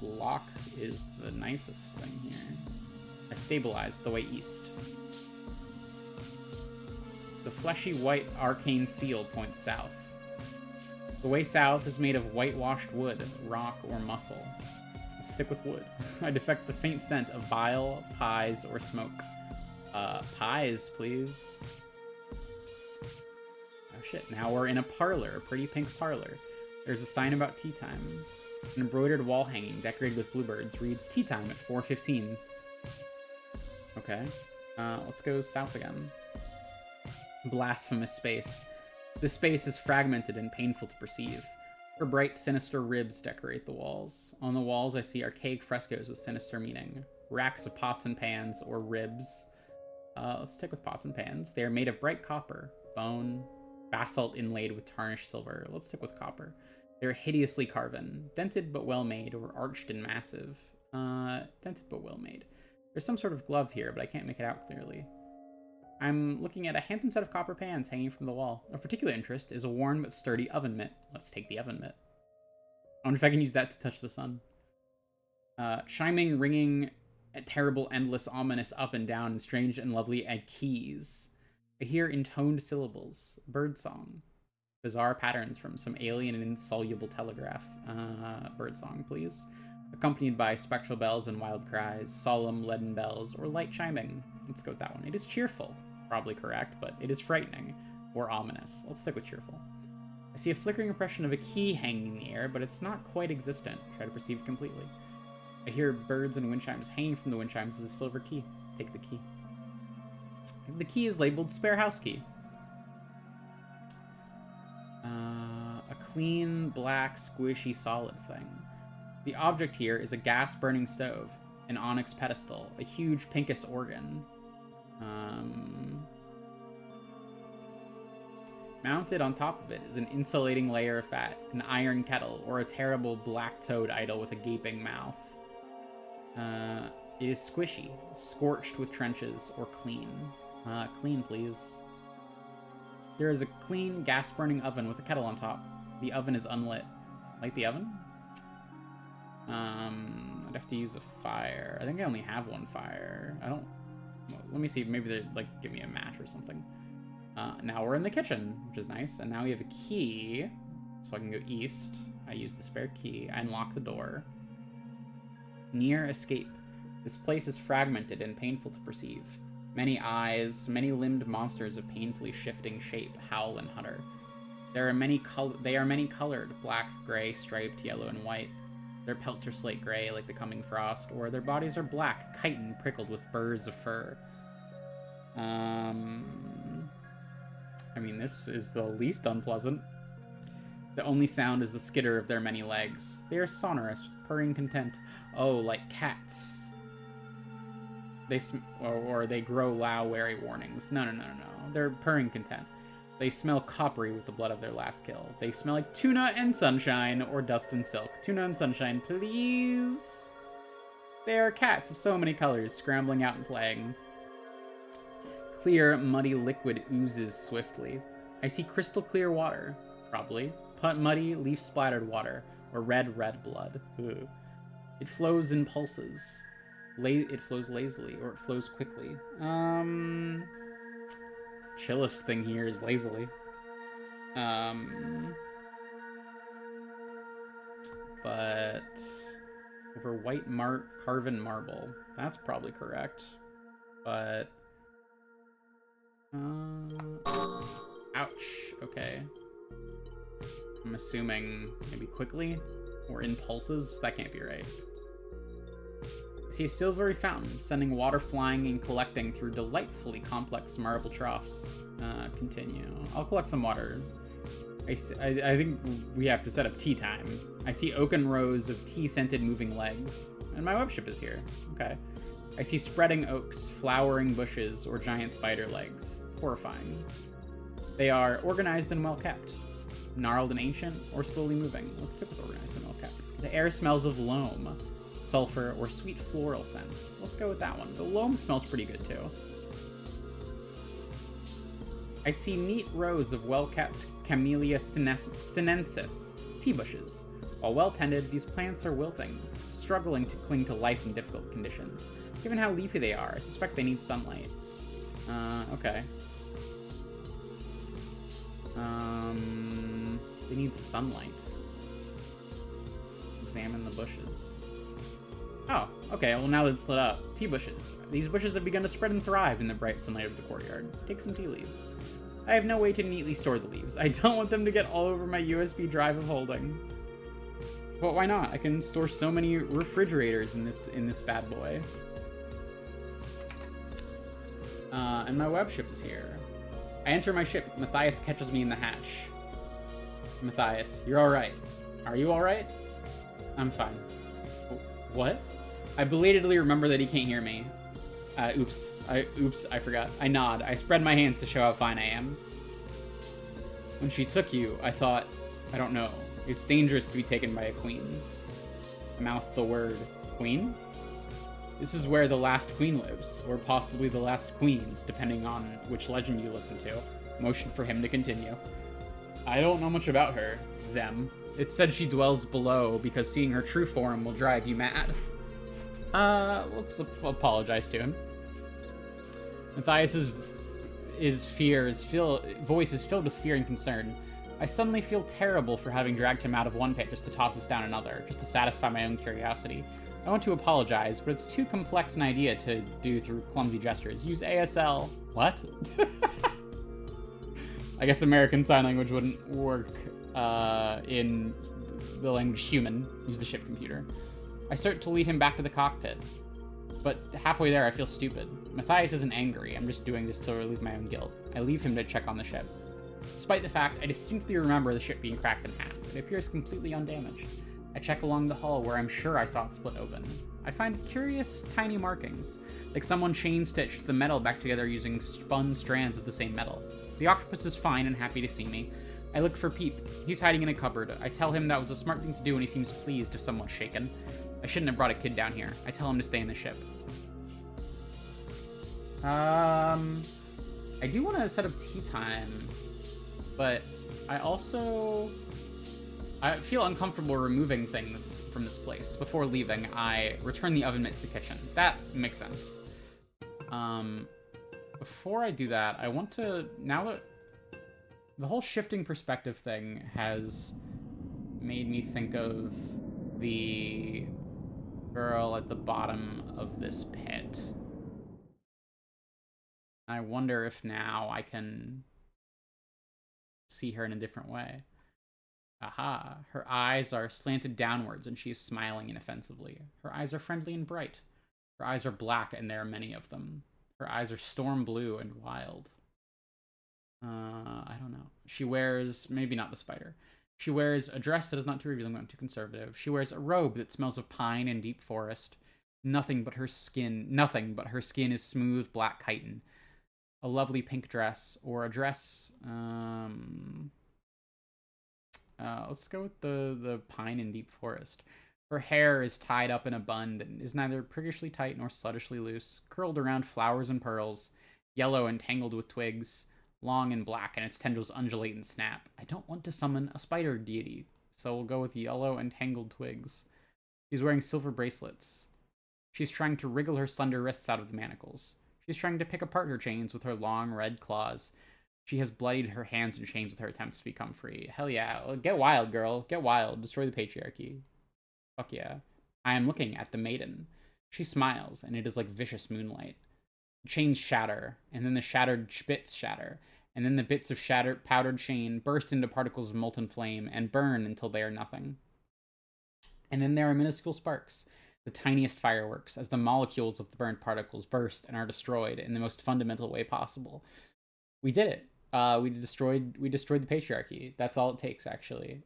Lock is the nicest thing here. I've stabilized the way east. The fleshy white arcane seal points south. The way south is made of whitewashed wood, rock, or muscle. Let's stick with wood. I detect the faint scent of bile, pies, or smoke. Pies, please. Oh shit, now we're in a parlor, a pretty pink parlor. There's a sign about tea time. An embroidered wall hanging decorated with bluebirds reads tea time at 4:15. Okay. Let's go south again. Blasphemous space. This space is fragmented and painful to perceive. Her bright, sinister ribs decorate the walls. On the walls, I see archaic frescoes with sinister meaning. Racks of pots and pans, or ribs. Let's stick with pots and pans. They are made of bright copper, bone, basalt inlaid with tarnished silver. Let's stick with copper. They're hideously carven, dented but well made, or arched and massive. Dented but well made. There's some sort of glove here, but I can't make it out clearly. I'm looking at a handsome set of copper pans hanging from the wall. Of particular interest is a worn but sturdy oven mitt. Let's take the oven mitt. I wonder if I can use that to touch the sun. Chiming, ringing, terrible, endless, ominous, up and down, and strange and lovely, and keys. I hear intoned syllables, birdsong. Bizarre patterns from some alien and insoluble telegraph. Birdsong, please. Accompanied by spectral bells and wild cries, solemn leaden bells, or light chiming. Let's go with that one. It is cheerful. Probably correct, but it is frightening. Or ominous. Let's stick with cheerful. I see a flickering impression of a key hanging in the air, but it's not quite existent. Try to perceive it completely. I hear birds and wind chimes. Hanging from the wind chimes is a silver key. Take the key. The key is labeled spare house key. A clean, black, squishy, solid thing. The object here is a gas-burning stove, an onyx pedestal, a huge pinkus organ. Mounted on top of it is an insulating layer of fat, an iron kettle, or a terrible black-toed idol with a gaping mouth. It is squishy, scorched with trenches, or clean. Clean, please. There is a clean, gas-burning oven with a kettle on top. The oven is unlit. Light the oven? I'd have to use a fire. I think I only have one fire. I don't... Well, let me see. Maybe they, like, give me a match or something. Now we're in the kitchen, which is nice. And now we have a key, so I can go east. I use the spare key. I unlock the door. Near escape. This place is fragmented and painful to perceive. Many eyes, many limbed monsters of painfully shifting shape howl and hutter. They are many colored, black, gray, striped, yellow, and white. Their pelts are slate gray like the coming frost, or their bodies are black, chitin prickled with burrs of fur. I mean, this is the least unpleasant. The only sound is the skitter of their many legs. They are sonorous, purring content. Oh, like cats. Or they grow loud, wary warnings. No. They're purring content. They smell coppery with the blood of their last kill. They smell like tuna and sunshine, or dust and silk. Tuna and sunshine, please. They are cats of so many colors, scrambling out and playing. Clear, muddy liquid oozes swiftly. I see crystal clear water, probably. Muddy, leaf-splattered water, or red blood. Ooh. It flows in pulses. It flows lazily, or it flows quickly. Chillest thing here is lazily. But over white carven marble. That's probably correct. But ouch. Okay. I'm assuming maybe quickly or in pulses. That can't be right. I see a silvery fountain, sending water flying and collecting through delightfully complex marble troughs. Continue. I'll collect some water. I think we have to set up tea time. I see oaken rows of tea-scented moving legs. And my webship is here. Okay. I see spreading oaks, flowering bushes, or giant spider legs. Horrifying. They are organized and well-kept. Gnarled and ancient, or slowly moving. Let's stick with organized and well-kept. The air smells of loam, sulfur, or sweet floral scents. Let's go with that one. The loam smells pretty good, too. I see neat rows of well-kept Camellia sinensis tea bushes. While well-tended, these plants are wilting, struggling to cling to life in difficult conditions. Given how leafy they are, I suspect they need sunlight. Okay. They need sunlight. Examine the bushes. Oh, okay, well now that it's lit up. Tea bushes. These bushes have begun to spread and thrive in the bright sunlight of the courtyard. Take some tea leaves. I have no way to neatly store the leaves. I don't want them to get all over my USB drive of holding. But why not? I can store so many refrigerators in this bad boy. And my web ship is here. I enter my ship. Matthias catches me in the hatch. Matthias, you're alright. Are you alright? I'm fine. What? I belatedly remember that he can't hear me. Oops, I forgot. I nod. I spread my hands to show how fine I am. When she took you, I thought, I don't know. It's dangerous to be taken by a queen. Mouth the word, queen? This is where the last queen lives, or possibly the last queens, depending on which legend you listen to. Motion for him to continue. I don't know much about her. Them. It said she dwells below because seeing her true form will drive you mad. Let's apologize to him. Matthias voice is filled with fear and concern. I suddenly feel terrible for having dragged him out of one pit just to toss us down another, just to satisfy my own curiosity. I want to apologize, but it's too complex an idea to do through clumsy gestures. Use ASL. What? I guess American Sign Language wouldn't work in the language human. Use the ship computer. I start to lead him back to the cockpit, but halfway there I feel stupid. Matthias isn't angry, I'm just doing this to relieve my own guilt. I leave him to check on the ship. Despite the fact I distinctly remember the ship being cracked in half, it appears completely undamaged. I check along the hull where I'm sure I saw it split open. I find curious, tiny markings, like someone chain-stitched the metal back together using spun strands of the same metal. The octopus is fine and happy to see me. I look for Peep. He's hiding in a cupboard. I tell him that was a smart thing to do and he seems pleased if somewhat shaken. I shouldn't have brought a kid down here. I tell him to stay in the ship. I do want to set up tea time, but I feel uncomfortable removing things from this place. Before leaving, I return the oven mitt to the kitchen. That makes sense. Before I do that, I want to, now that the whole shifting perspective thing has made me think of the girl at the bottom of this pit. I wonder if now I can see her in a different way. Aha, her eyes are slanted downwards and she is smiling inoffensively. Her eyes are friendly and bright. Her eyes are black and there are many of them. Her eyes are storm blue and wild. I don't know. She wears, maybe not the spider. She wears a dress that is not too revealing, not too conservative. She wears a robe that smells of pine and deep forest. Nothing but her skin is smooth black chitin. A lovely pink dress, or a dress, let's go with the pine and deep forest. Her hair is tied up in a bun that is neither priggishly tight nor sluttishly loose, curled around flowers and pearls, yellow and tangled with twigs, long and black, and its tendrils undulate and snap. I don't want to summon a spider deity, so we'll go with yellow and tangled twigs. She's wearing silver bracelets. She's trying to wriggle her slender wrists out of the manacles. She's trying to pick apart her chains with her long red claws. She has bloodied her hands and chains with her attempts to become free. Hell yeah. Get wild, girl. Get wild. Destroy the patriarchy. Fuck yeah. I am looking at the maiden. She smiles, and it is like vicious moonlight. The chains shatter, and then the shattered bits shatter, and then the bits of shattered powdered chain burst into particles of molten flame and burn until they are nothing. And then there are minuscule sparks, the tiniest fireworks, as the molecules of the burnt particles burst and are destroyed in the most fundamental way possible. We did it. We destroyed the patriarchy. That's all it takes, actually.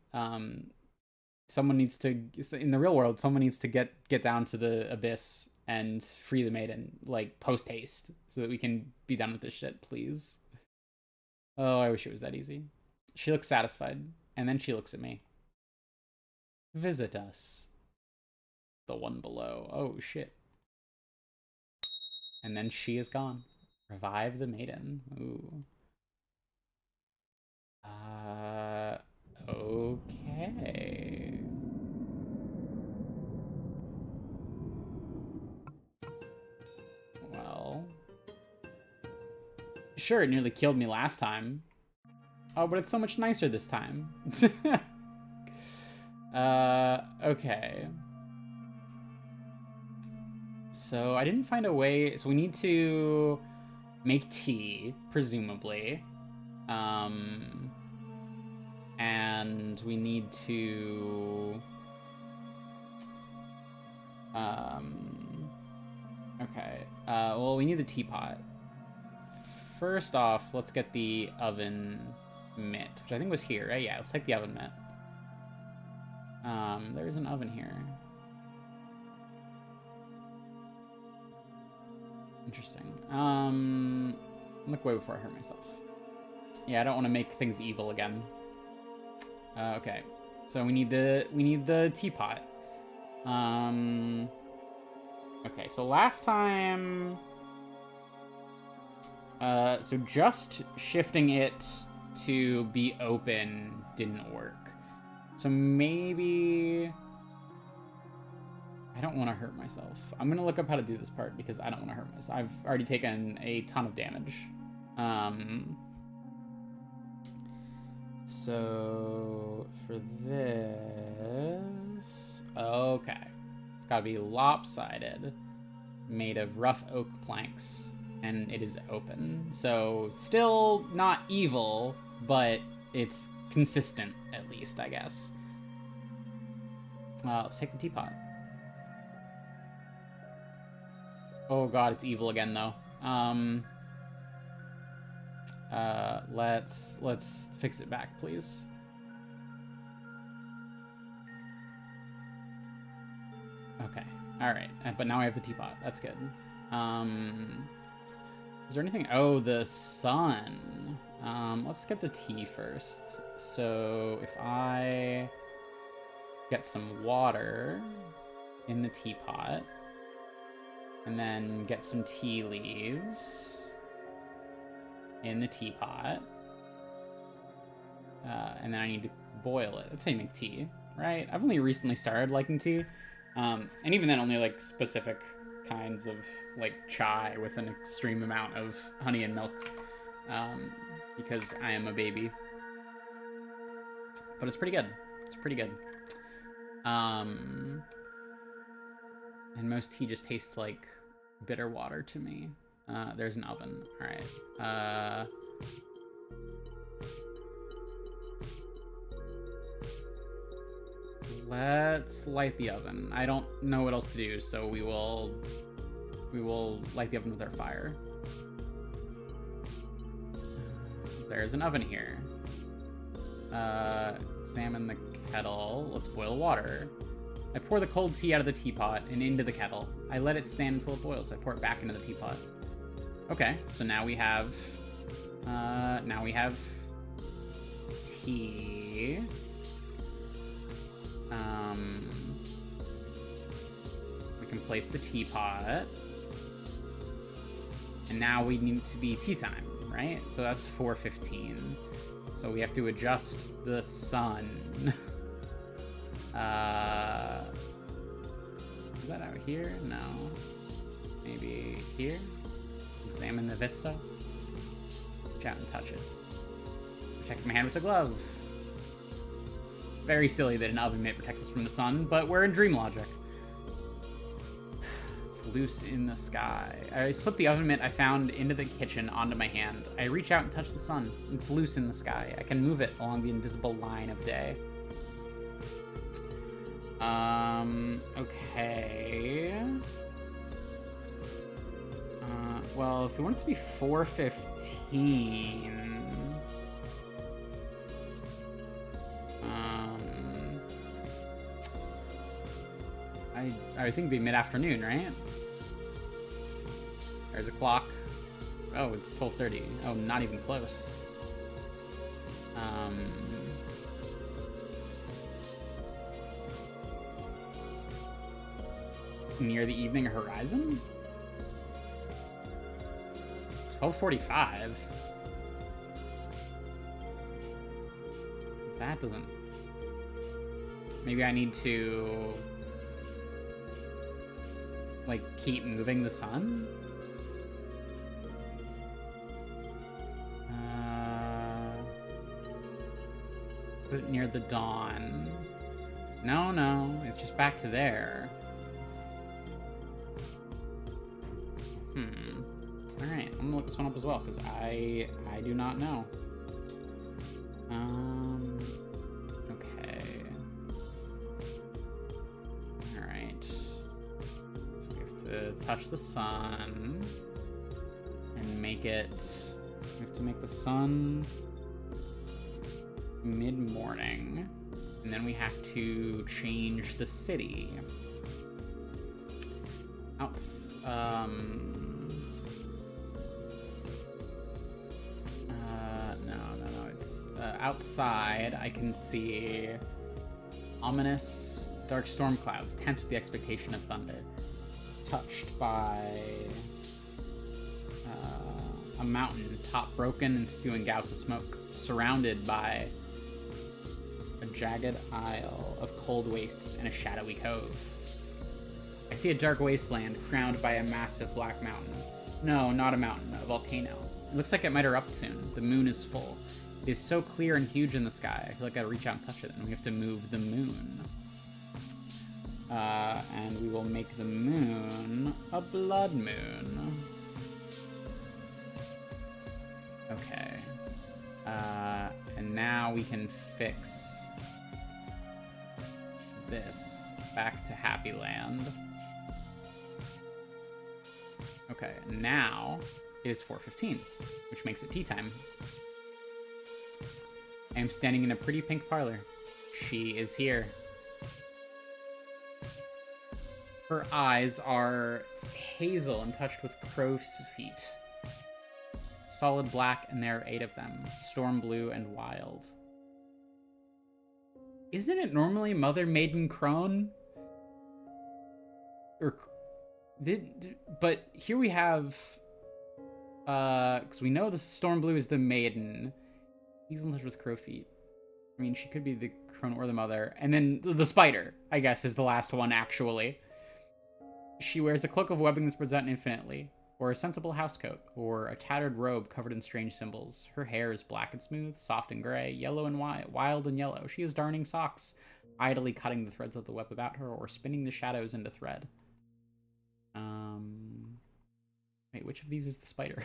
Someone needs to, in the real world, someone needs to get down to the abyss and free the maiden, like, post haste, so that we can be done with this shit, please. Oh, I wish it was that easy. She looks satisfied, and then she looks at me. Visit us. The one below. Oh, shit. And then she is gone. Revive the maiden. Ooh. Okay. Well. Sure, it nearly killed me last time. Oh, but it's so much nicer this time. Okay. So I didn't find a way, so we need to make tea, presumably. And we need to, okay. Well, we need the teapot. First off, let's get the oven mitt, which I think was here, right? Yeah, let's take the oven mitt. There's an oven here. Interesting. Look away before I hurt myself. Yeah, I don't want to make things evil again. Okay. So we need the teapot. Okay, so last time, so just shifting it to be open didn't work. So maybe I don't want to hurt myself. I'm gonna look up how to do this part because I don't want to hurt myself. I've already taken a ton of damage. So for this, okay, it's got to be lopsided, made of rough oak planks, and it is open. So still not evil, but it's consistent at least, I guess. Let's take the teapot. Oh god, it's evil again though. Let's fix it back, please. Okay, all right, but now I have the teapot. That's good. Is there anything? Oh, the sun. Let's get the tea first. So if I get some water in the teapot, and then get some tea leaves in the teapot, and then I need to boil it. That's how you make tea, right? I've only recently started liking tea, and even then only like specific kinds of like chai with an extreme amount of honey and milk, because I am a baby. But it's pretty good. It's pretty good. And most tea just tastes like bitter water to me. There's an oven. All right. Let's light the oven. I don't know what else to do, so we will light the oven with our fire. There's an oven here. Examine the kettle. Let's boil water. I pour the cold tea out of the teapot and into the kettle. I let it stand until it boils. I pour it back into the teapot. Okay, so now we have tea. We can place the teapot. And now we need it to be tea time, right? So that's 4:15. So we have to adjust the sun. Is that out here? No. Maybe here? Examine the vista. Reach out and touch it. Protect my hand with a glove. Very silly that an oven mitt protects us from the sun, but we're in dream logic. It's loose in the sky. I slip the oven mitt I found into the kitchen onto my hand. I reach out and touch the sun. It's loose in the sky. I can move it along the invisible line of day. Okay. Well, if we want it to be 4:15... I think it'd be mid-afternoon, right? There's a clock. Oh, it's 12:30. Oh, not even close. Near the evening horizon? 12:45? That doesn't... Maybe I need to... like, keep moving the sun? Put it near the dawn. No, it's just back to there. Alright, I'm gonna look this one up as well, because I do not know. Okay. Alright. So we have to touch the sun and make it... We have to make the sun mid-morning, and then we have to change the city. No, it's outside. I can see ominous dark storm clouds, tense with the expectation of thunder, touched by a mountain top broken and spewing gouts of smoke, surrounded by a jagged isle of cold wastes and a shadowy cove. I see a dark wasteland crowned by a massive black mountain. No, not a mountain, a volcano. It looks like it might erupt soon. The moon is full. It is so clear and huge in the sky. I feel like I reach out and touch it, and we have to move the moon. And we will make the moon a blood moon. Okay. And now we can fix this back to Happy Land. Okay, now it is 4:15, which makes it tea time. I am standing in a pretty pink parlor. She is here. Her eyes are hazel and touched with crow's feet. Solid black, and there are 8 of them. Storm blue and wild. Isn't it normally Mother Maiden Crone? But here we have... because we know the Storm blue is the maiden. Hazel touched with crow feet. I mean, she could be the crone or the mother. And then the spider, I guess, is the last one, actually. She wears a cloak of webbing that spreads out infinitely, or a sensible housecoat, or a tattered robe covered in strange symbols. Her hair is black and smooth, soft and gray, yellow and wild and yellow. She is darning socks, idly cutting the threads of the web about her, or spinning the shadows into thread. Wait, which of these is the spider?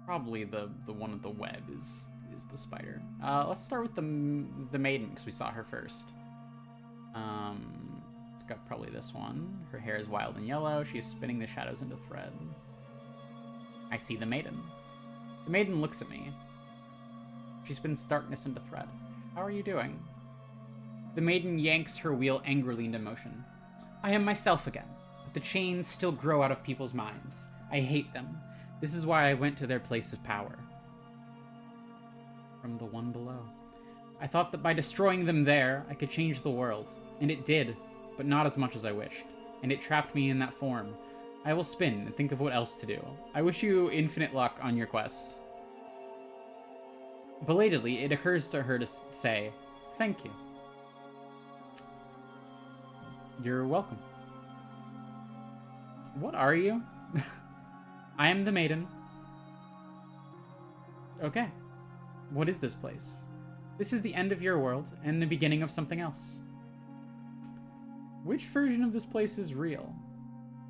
Probably the one with the web is the spider. Let's start with the maiden, because we saw her first. It's got probably this one. Her hair is wild and yellow. She is spinning the shadows into thread. I see the maiden. The maiden looks at me. She spins darkness into thread. How are you doing? The maiden yanks her wheel angrily into motion. I am myself again, but the chains still grow out of people's minds. I hate them. This is why I went to their place of power. From the one below. I thought that by destroying them there, I could change the world. And it did, but not as much as I wished. And it trapped me in that form. I will spin and think of what else to do. I wish you infinite luck on your quest. Belatedly, it occurs to her to say, thank you. You're welcome. What are you? I am the maiden. Okay. What is this place? This is the end of your world, and the beginning of something else. Which version of this place is real?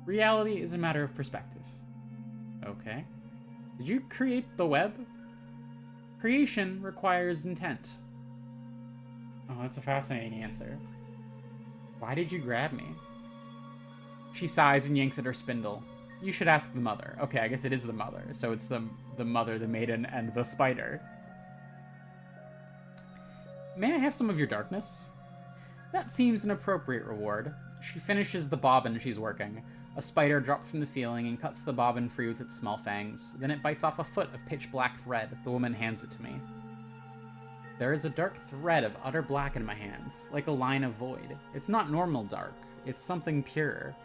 Reality is a matter of perspective. Okay. Did you create the web? Creation requires intent. Oh, that's a fascinating answer. Why did you grab me? She sighs and yanks at her spindle. You should ask the mother. Okay, I guess it is the mother. So it's the mother, the maiden, and the spider. May I have some of your darkness? That seems an appropriate reward. She finishes the bobbin she's working. A spider drops from the ceiling and cuts the bobbin free with its small fangs. Then it bites off a foot of pitch black thread. The woman hands it to me. There is a dark thread of utter black in my hands, like a line of void. It's not normal dark. It's something purer.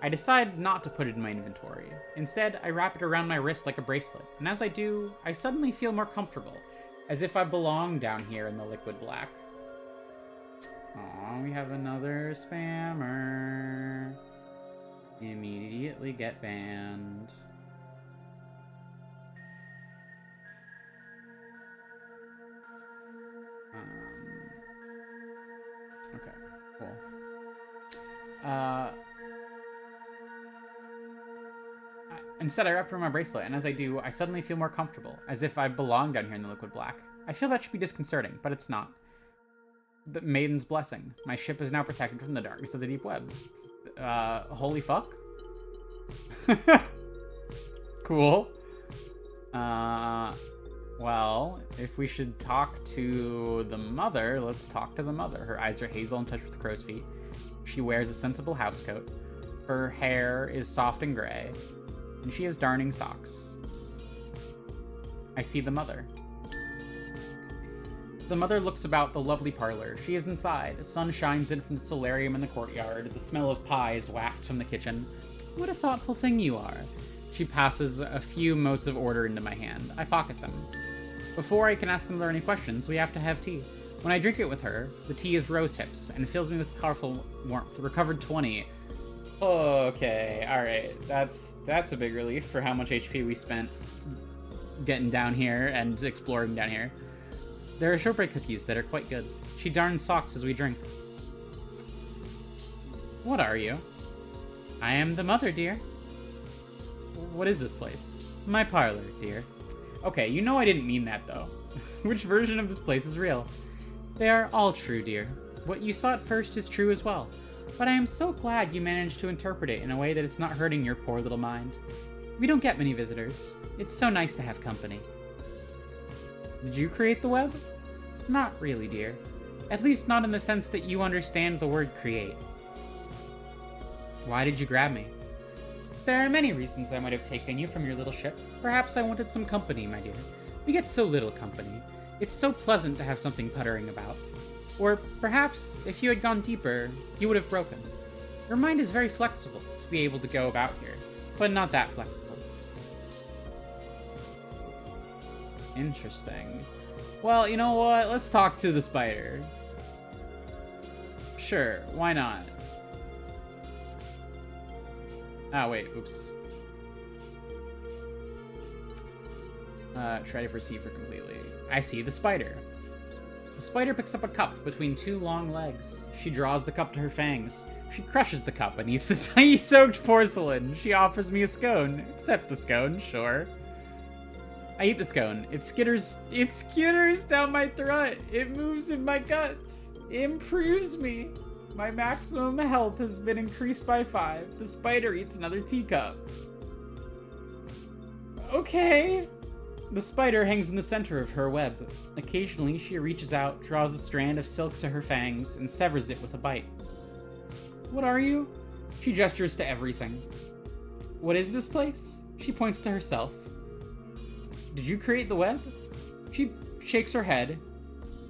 I decide not to put it in my inventory. Instead, I wrap it around my wrist like a bracelet, and as I do, I suddenly feel more comfortable, as if I belong down here in the liquid black. Aw, we have another spammer. Immediately get banned. Okay, cool. Instead, I wrap it around my bracelet, and as I do, I suddenly feel more comfortable, as if I belong down here in the liquid black. I feel that should be disconcerting, but it's not. The maiden's blessing. My ship is now protected from the darkness of the deep web. Holy fuck? Cool. Well, if we should talk to the mother, let's talk to the mother. Her eyes are hazel and touched with crow's feet. She wears a sensible housecoat. Her hair is soft and gray. And she has darning socks. I see the mother. The mother looks about the lovely parlor. She is inside. Sun shines in from the solarium in the courtyard. The smell of pies wafts from the kitchen. What a thoughtful thing you are. She passes a few motes of order into my hand. I pocket them. Before I can ask the mother any questions, we have to have tea. When I drink it with her, the tea is rose hips and fills me with powerful warmth. Recovered 20. Okay, alright. That's a big relief for how much HP we spent getting down here and exploring down here. There are shortbread cookies that are quite good. She darns socks as we drink. What are you? I am the mother, dear. What is this place? My parlor, dear. Okay, you know I didn't mean that, though. Which version of this place is real? They are all true, dear. What you saw at first is true as well. But I am so glad you managed to interpret it in a way that it's not hurting your poor little mind. We don't get many visitors. It's so nice to have company. Did you create the web? Not really, dear. At least not in the sense that you understand the word create. Why did you grab me? There are many reasons I might have taken you from your little ship. Perhaps I wanted some company, my dear. We get so little company. It's so pleasant to have something puttering about. Or perhaps, if you had gone deeper, you would have broken. Your mind is very flexible to be able to go about here, but not that flexible. Interesting. Well, you know what? Let's talk to the spider. Sure, why not? Ah, wait, oops. Try to perceive her completely. I see the spider. The spider picks up a cup between two long legs. She draws the cup to her fangs. She crushes the cup and eats the tiny soaked porcelain. She offers me a scone. Accept the scone, sure. I eat the scone. It skitters down my throat. It moves in my guts. It improves me. My maximum health has been increased by 5. The spider eats another teacup. Okay. The spider hangs in the center of her web. Occasionally, she reaches out, draws a strand of silk to her fangs, and severs it with a bite. What are you? She gestures to everything. What is this place? She points to herself. Did you create the web? She shakes her head.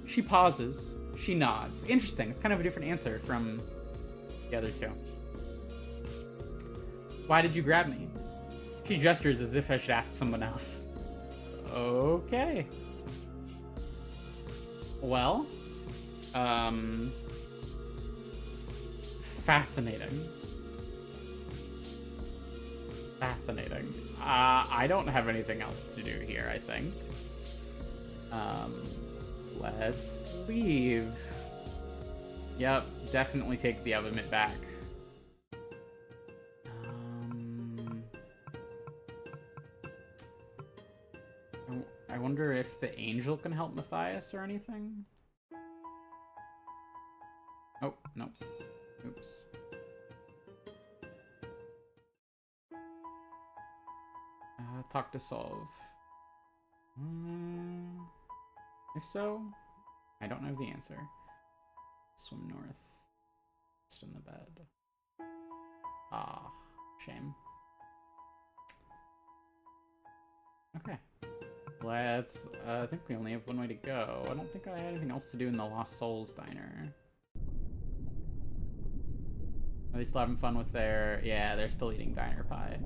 She pauses. She nods. Interesting. It's kind of a different answer from the other two. Why did you grab me? She gestures as if I should ask someone else. Okay. Well, fascinating. Fascinating. I don't have anything else to do here, I think. Let's leave. Yep, definitely take the oven mitt back. I wonder if the angel can help Matthias or anything. Oh, no. Oops. Talk to solve. If so, I don't know the answer. Swim north. Just in the bed. Ah, shame. Okay. Let's, I think we only have one way to go. I don't think I had anything else to do in the Lost Souls diner. Are they still having fun with their, yeah, they're still eating diner pie.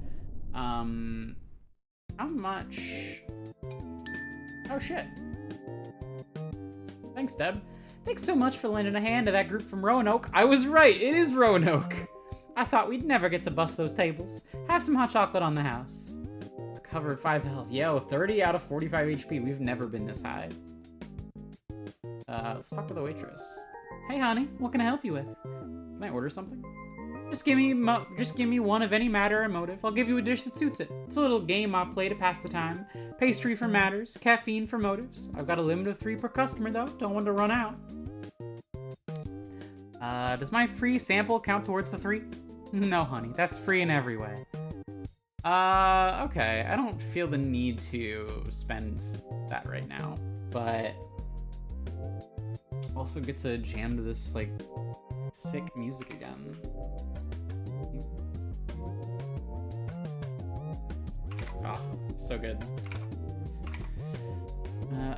How much? Oh shit. Thanks, Deb. Thanks so much for lending a hand to that group from Roanoke. I was right, it is Roanoke. I thought we'd never get to bust those tables. Have some hot chocolate on the house. Cover 5 health. Yo, 30 out of 45 HP. We've never been this high. Let's talk to the waitress. Hey, honey, what can I help you with? Can I order something? Just give me one of any matter or motive. I'll give you a dish that suits it. It's a little game I play to pass the time. Pastry for matters, caffeine for motives. I've got a limit of 3 per customer, though. Don't want to run out. Does my free sample count towards the 3? No, honey. That's free in every way. Okay. I don't feel the need to spend that right now, but also get to jam to this, like, sick music again. Oh, so good.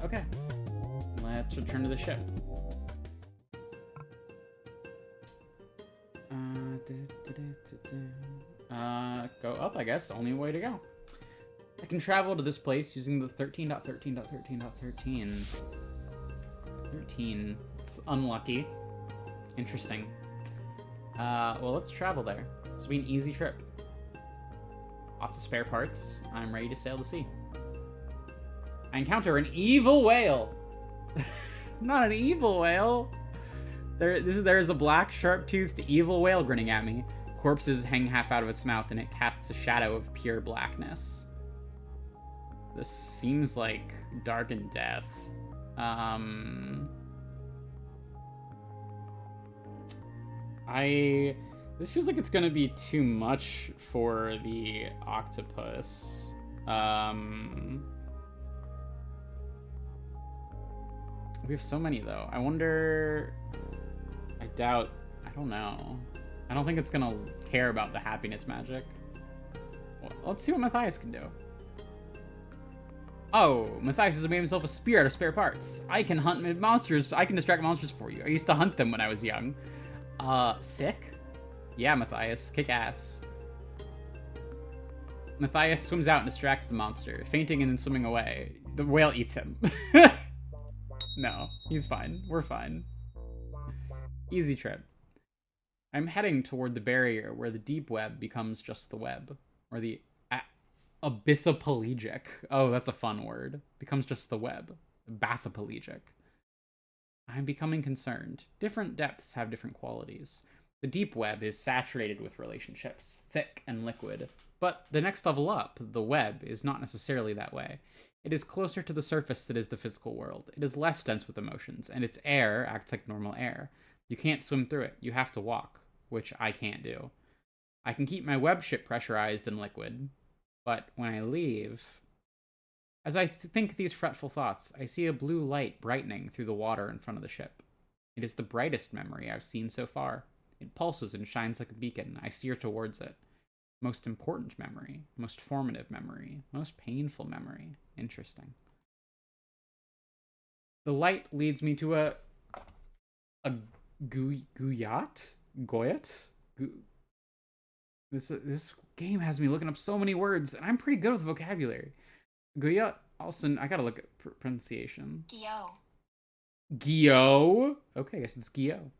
Okay. Let's return to the ship. Go up, I guess. Only way to go. I can travel to this place using the 13.13.13.13. 13. It's unlucky. Interesting. Well, let's travel there. This will be an easy trip. Lots of spare parts. I'm ready to sail the sea. I encounter an evil whale. Not an evil whale. There's a black, sharp-toothed evil whale grinning at me. Corpses hang half out of its mouth, and it casts a shadow of pure blackness. This seems like Dark and Death. This feels like it's gonna be too much for the octopus. We have so many, though. I wonder... I don't know. I don't think it's gonna care about the happiness magic. Well, let's see what Matthias can do. Oh, Matthias has made himself a spear out of spare parts. I can hunt monsters. I can distract monsters for you. I used to hunt them when I was young. Sick? Yeah, Matthias. Kick ass. Matthias swims out and distracts the monster, fainting and then swimming away. The whale eats him. No, he's fine. We're fine. Easy trip. I'm heading toward the barrier where the deep web becomes just the web. Or the abyssopelagic. Oh, that's a fun word. Becomes just the web. Bathopelagic. I'm becoming concerned. Different depths have different qualities. The deep web is saturated with relationships, thick and liquid. But the next level up, the web, is not necessarily that way. It is closer to the surface that is the physical world. It is less dense with emotions, and its air acts like normal air. You can't swim through it. You have to walk, which I can't do. I can keep my web ship pressurized and liquid, but when I leave... As I think these fretful thoughts, I see a blue light brightening through the water in front of the ship. It is the brightest memory I've seen so far. It pulses and shines like a beacon. I steer towards it. Most important memory, most formative memory, most painful memory. Interesting. The light leads me to a Goyat? This game has me looking up so many words, and I'm pretty good with vocabulary. Goyat, also, I gotta look at pronunciation. Gyo. Okay, I guess it's Gyo.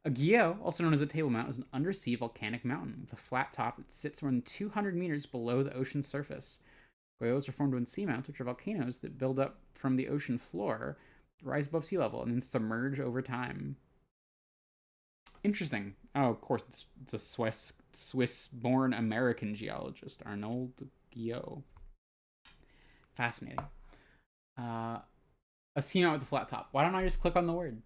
A gyo, also known as a table mount, is an undersea volcanic mountain with a flat top that sits more than 200 meters below the ocean's surface. Gyos are formed when seamounts, which are volcanoes that build up from the ocean floor, rise above sea level, and then submerge over time. Interesting. Oh, of course, it's a Swiss-born American geologist, Arnold Guyot. Fascinating. A seamount with a flat top. Why don't I just click on the word?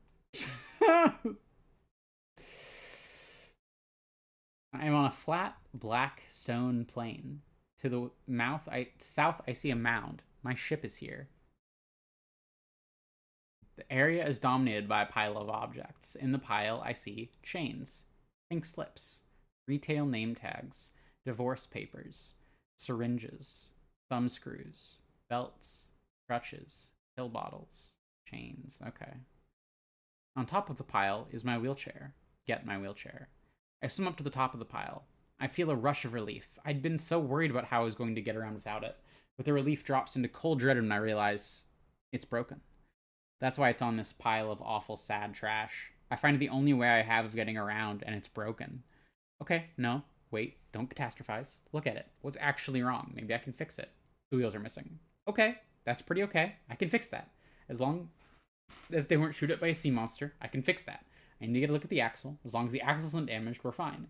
I am on a flat, black stone plain. To the south, I see a mound. My ship is here. The area is dominated by a pile of objects. In the pile, I see chains, pink slips, retail name tags, divorce papers, syringes, thumb screws, belts, crutches, pill bottles, chains. Okay. On top of the pile is my wheelchair. Get my wheelchair. I swim up to the top of the pile. I feel a rush of relief. I'd been so worried about how I was going to get around without it. But the relief drops into cold dread when I realize it's broken. That's why it's on this pile of awful, sad trash. I find it the only way I have of getting around, and it's broken. Okay, no, wait, don't catastrophize. Look at it. What's actually wrong? Maybe I can fix it. The wheels are missing. Okay, that's pretty okay. I can fix that. As long as they weren't chewed up by a sea monster, I can fix that. I need to get a look at the axle. As long as the axle's undamaged, we're fine.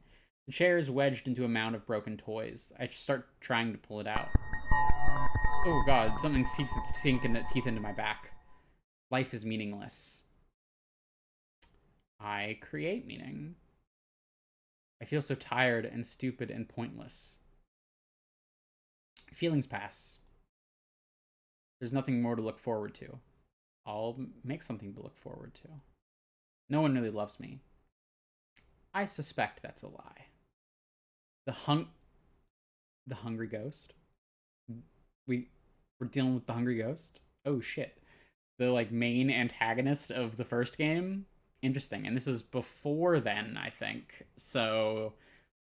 The chair is wedged into a mound of broken toys. I start trying to pull it out. Oh god, something seeks its teeth into my back. Life is meaningless. I create meaning. I feel so tired and stupid and pointless. Feelings pass. There's nothing more to look forward to. I'll make something to look forward to. No one really loves me. I suspect that's a lie. The hungry ghost? We're dealing with the hungry ghost? Oh shit. The main antagonist of the first game? Interesting. And this is before then, I think. So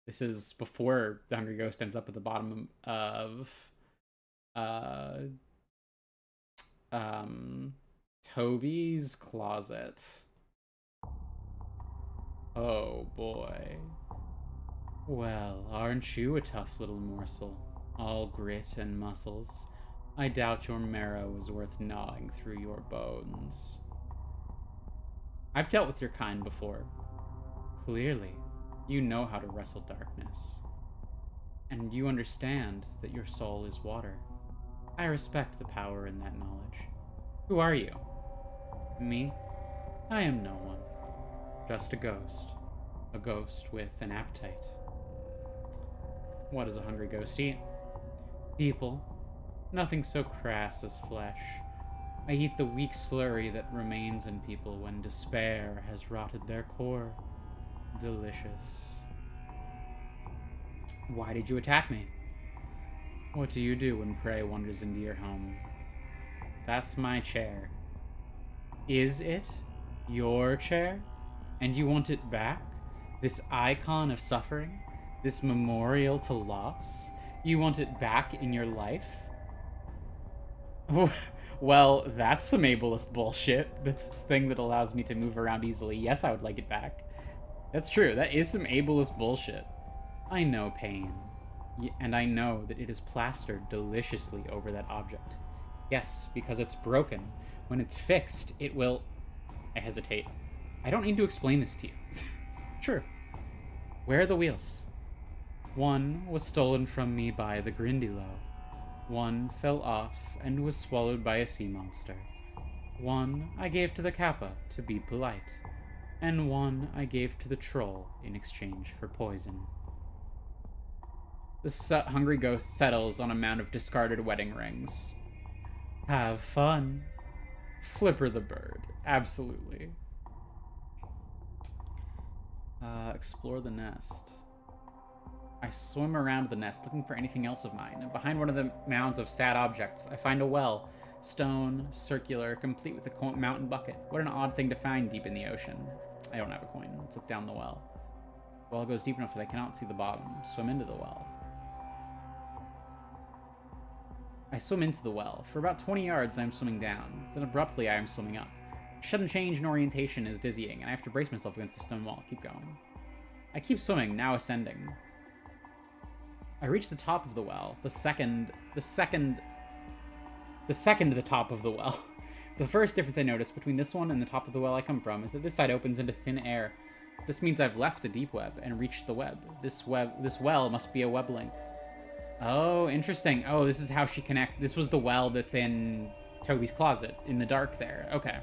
this is before the hungry ghost ends up at the bottom of Toby's closet. Oh boy. Well, aren't you a tough little morsel? All grit and muscles. I doubt your marrow is worth gnawing through your bones. I've dealt with your kind before. Clearly, you know how to wrestle darkness. And you understand that your soul is water. I respect the power in that knowledge. Who are you? Me? I am no one. Just a ghost. A ghost with an appetite. What does a hungry ghost eat? People. Nothing so crass as flesh. I eat the weak slurry that remains in people when despair has rotted their core. Delicious. Why did you attack me? What do you do when prey wanders into your home? That's my chair. Is it your chair? And you want it back? This icon of suffering? This memorial to loss? You want it back in your life? Well, that's some ableist bullshit. This thing that allows me to move around easily. Yes, I would like it back. That's true. That is some ableist bullshit. I know pain. And I know that it is plastered deliciously over that object. Yes, because it's broken. When it's fixed, it will... I hesitate. I don't need to explain this to you. Sure. Where are the wheels? One was stolen from me by the Grindilo. One fell off and was swallowed by a sea monster. One I gave to the Kappa to be polite. And one I gave to the troll in exchange for poison. The hungry ghost settles on a mound of discarded wedding rings. Have fun. Flipper the bird. Absolutely. Explore the nest. I swim around the nest looking for anything else of mine. And behind one of the mounds of sad objects, I find a well. Stone, circular, complete with a mountain bucket. What an odd thing to find deep in the ocean. I don't have a coin. Let's look down the well. The well goes deep enough that I cannot see the bottom. Swim into the well. I swim into the well. For about 20 yards, I am swimming down. Then abruptly, I am swimming up. Sudden change in orientation is dizzying, and I have to brace myself against the stone wall. Keep going. I keep swimming, now ascending. I reach the top of the well. The second to the top of the well. The first difference I notice between this one and the top of the well I come from is that this side opens into thin air. This means I've left the deep web and reached the web. This well must be a web link. Oh, interesting. Oh, this is how she connect. This was the well that's in Toby's closet in the dark there. Okay.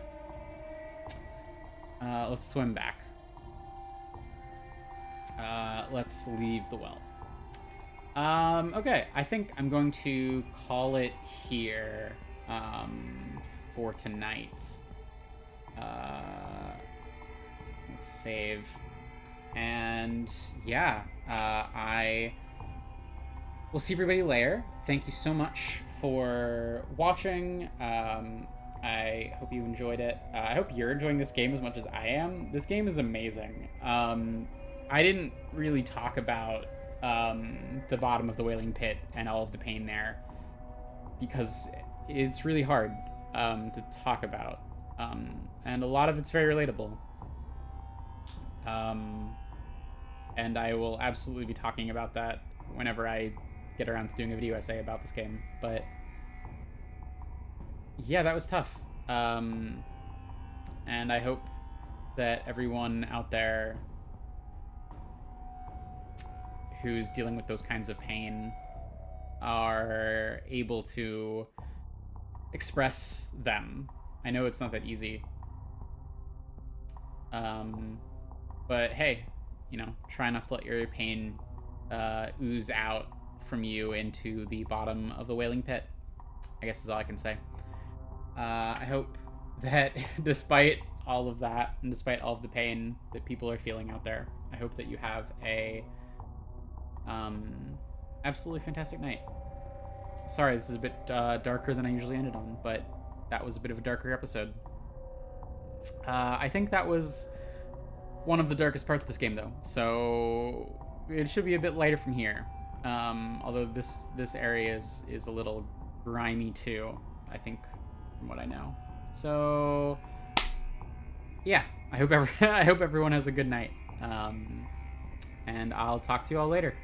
Let's swim back. Let's leave the well. Okay, I think I'm going to call it here, for tonight. Let's save. And, yeah, I will see everybody later. Thank you so much for watching. I hope you enjoyed it. I hope you're enjoying this game as much as I am. This game is amazing. I didn't really talk about the bottom of the Wailing Pit and all of the pain there because it's really hard to talk about, and a lot of it's very relatable, and I will absolutely be talking about that whenever I get around to doing a video essay about this game. But yeah, that was tough, and I hope that everyone out there who's dealing with those kinds of pain are able to express them. I know it's not that easy. But hey, you know, try not to let your pain ooze out from you into the bottom of the Wailing Pit, I guess is all I can say. I hope that despite all of that, and despite all of the pain that people are feeling out there, I hope that you have a absolutely fantastic night. Sorry, this is a bit darker than I usually ended on, but that was a bit of a darker episode. I think that was one of the darkest parts of this game, though, so it should be a bit lighter from here. Although this area is a little grimy too, I think, from what I know. So, yeah, I hope I hope everyone has a good night. And I'll talk to you all later.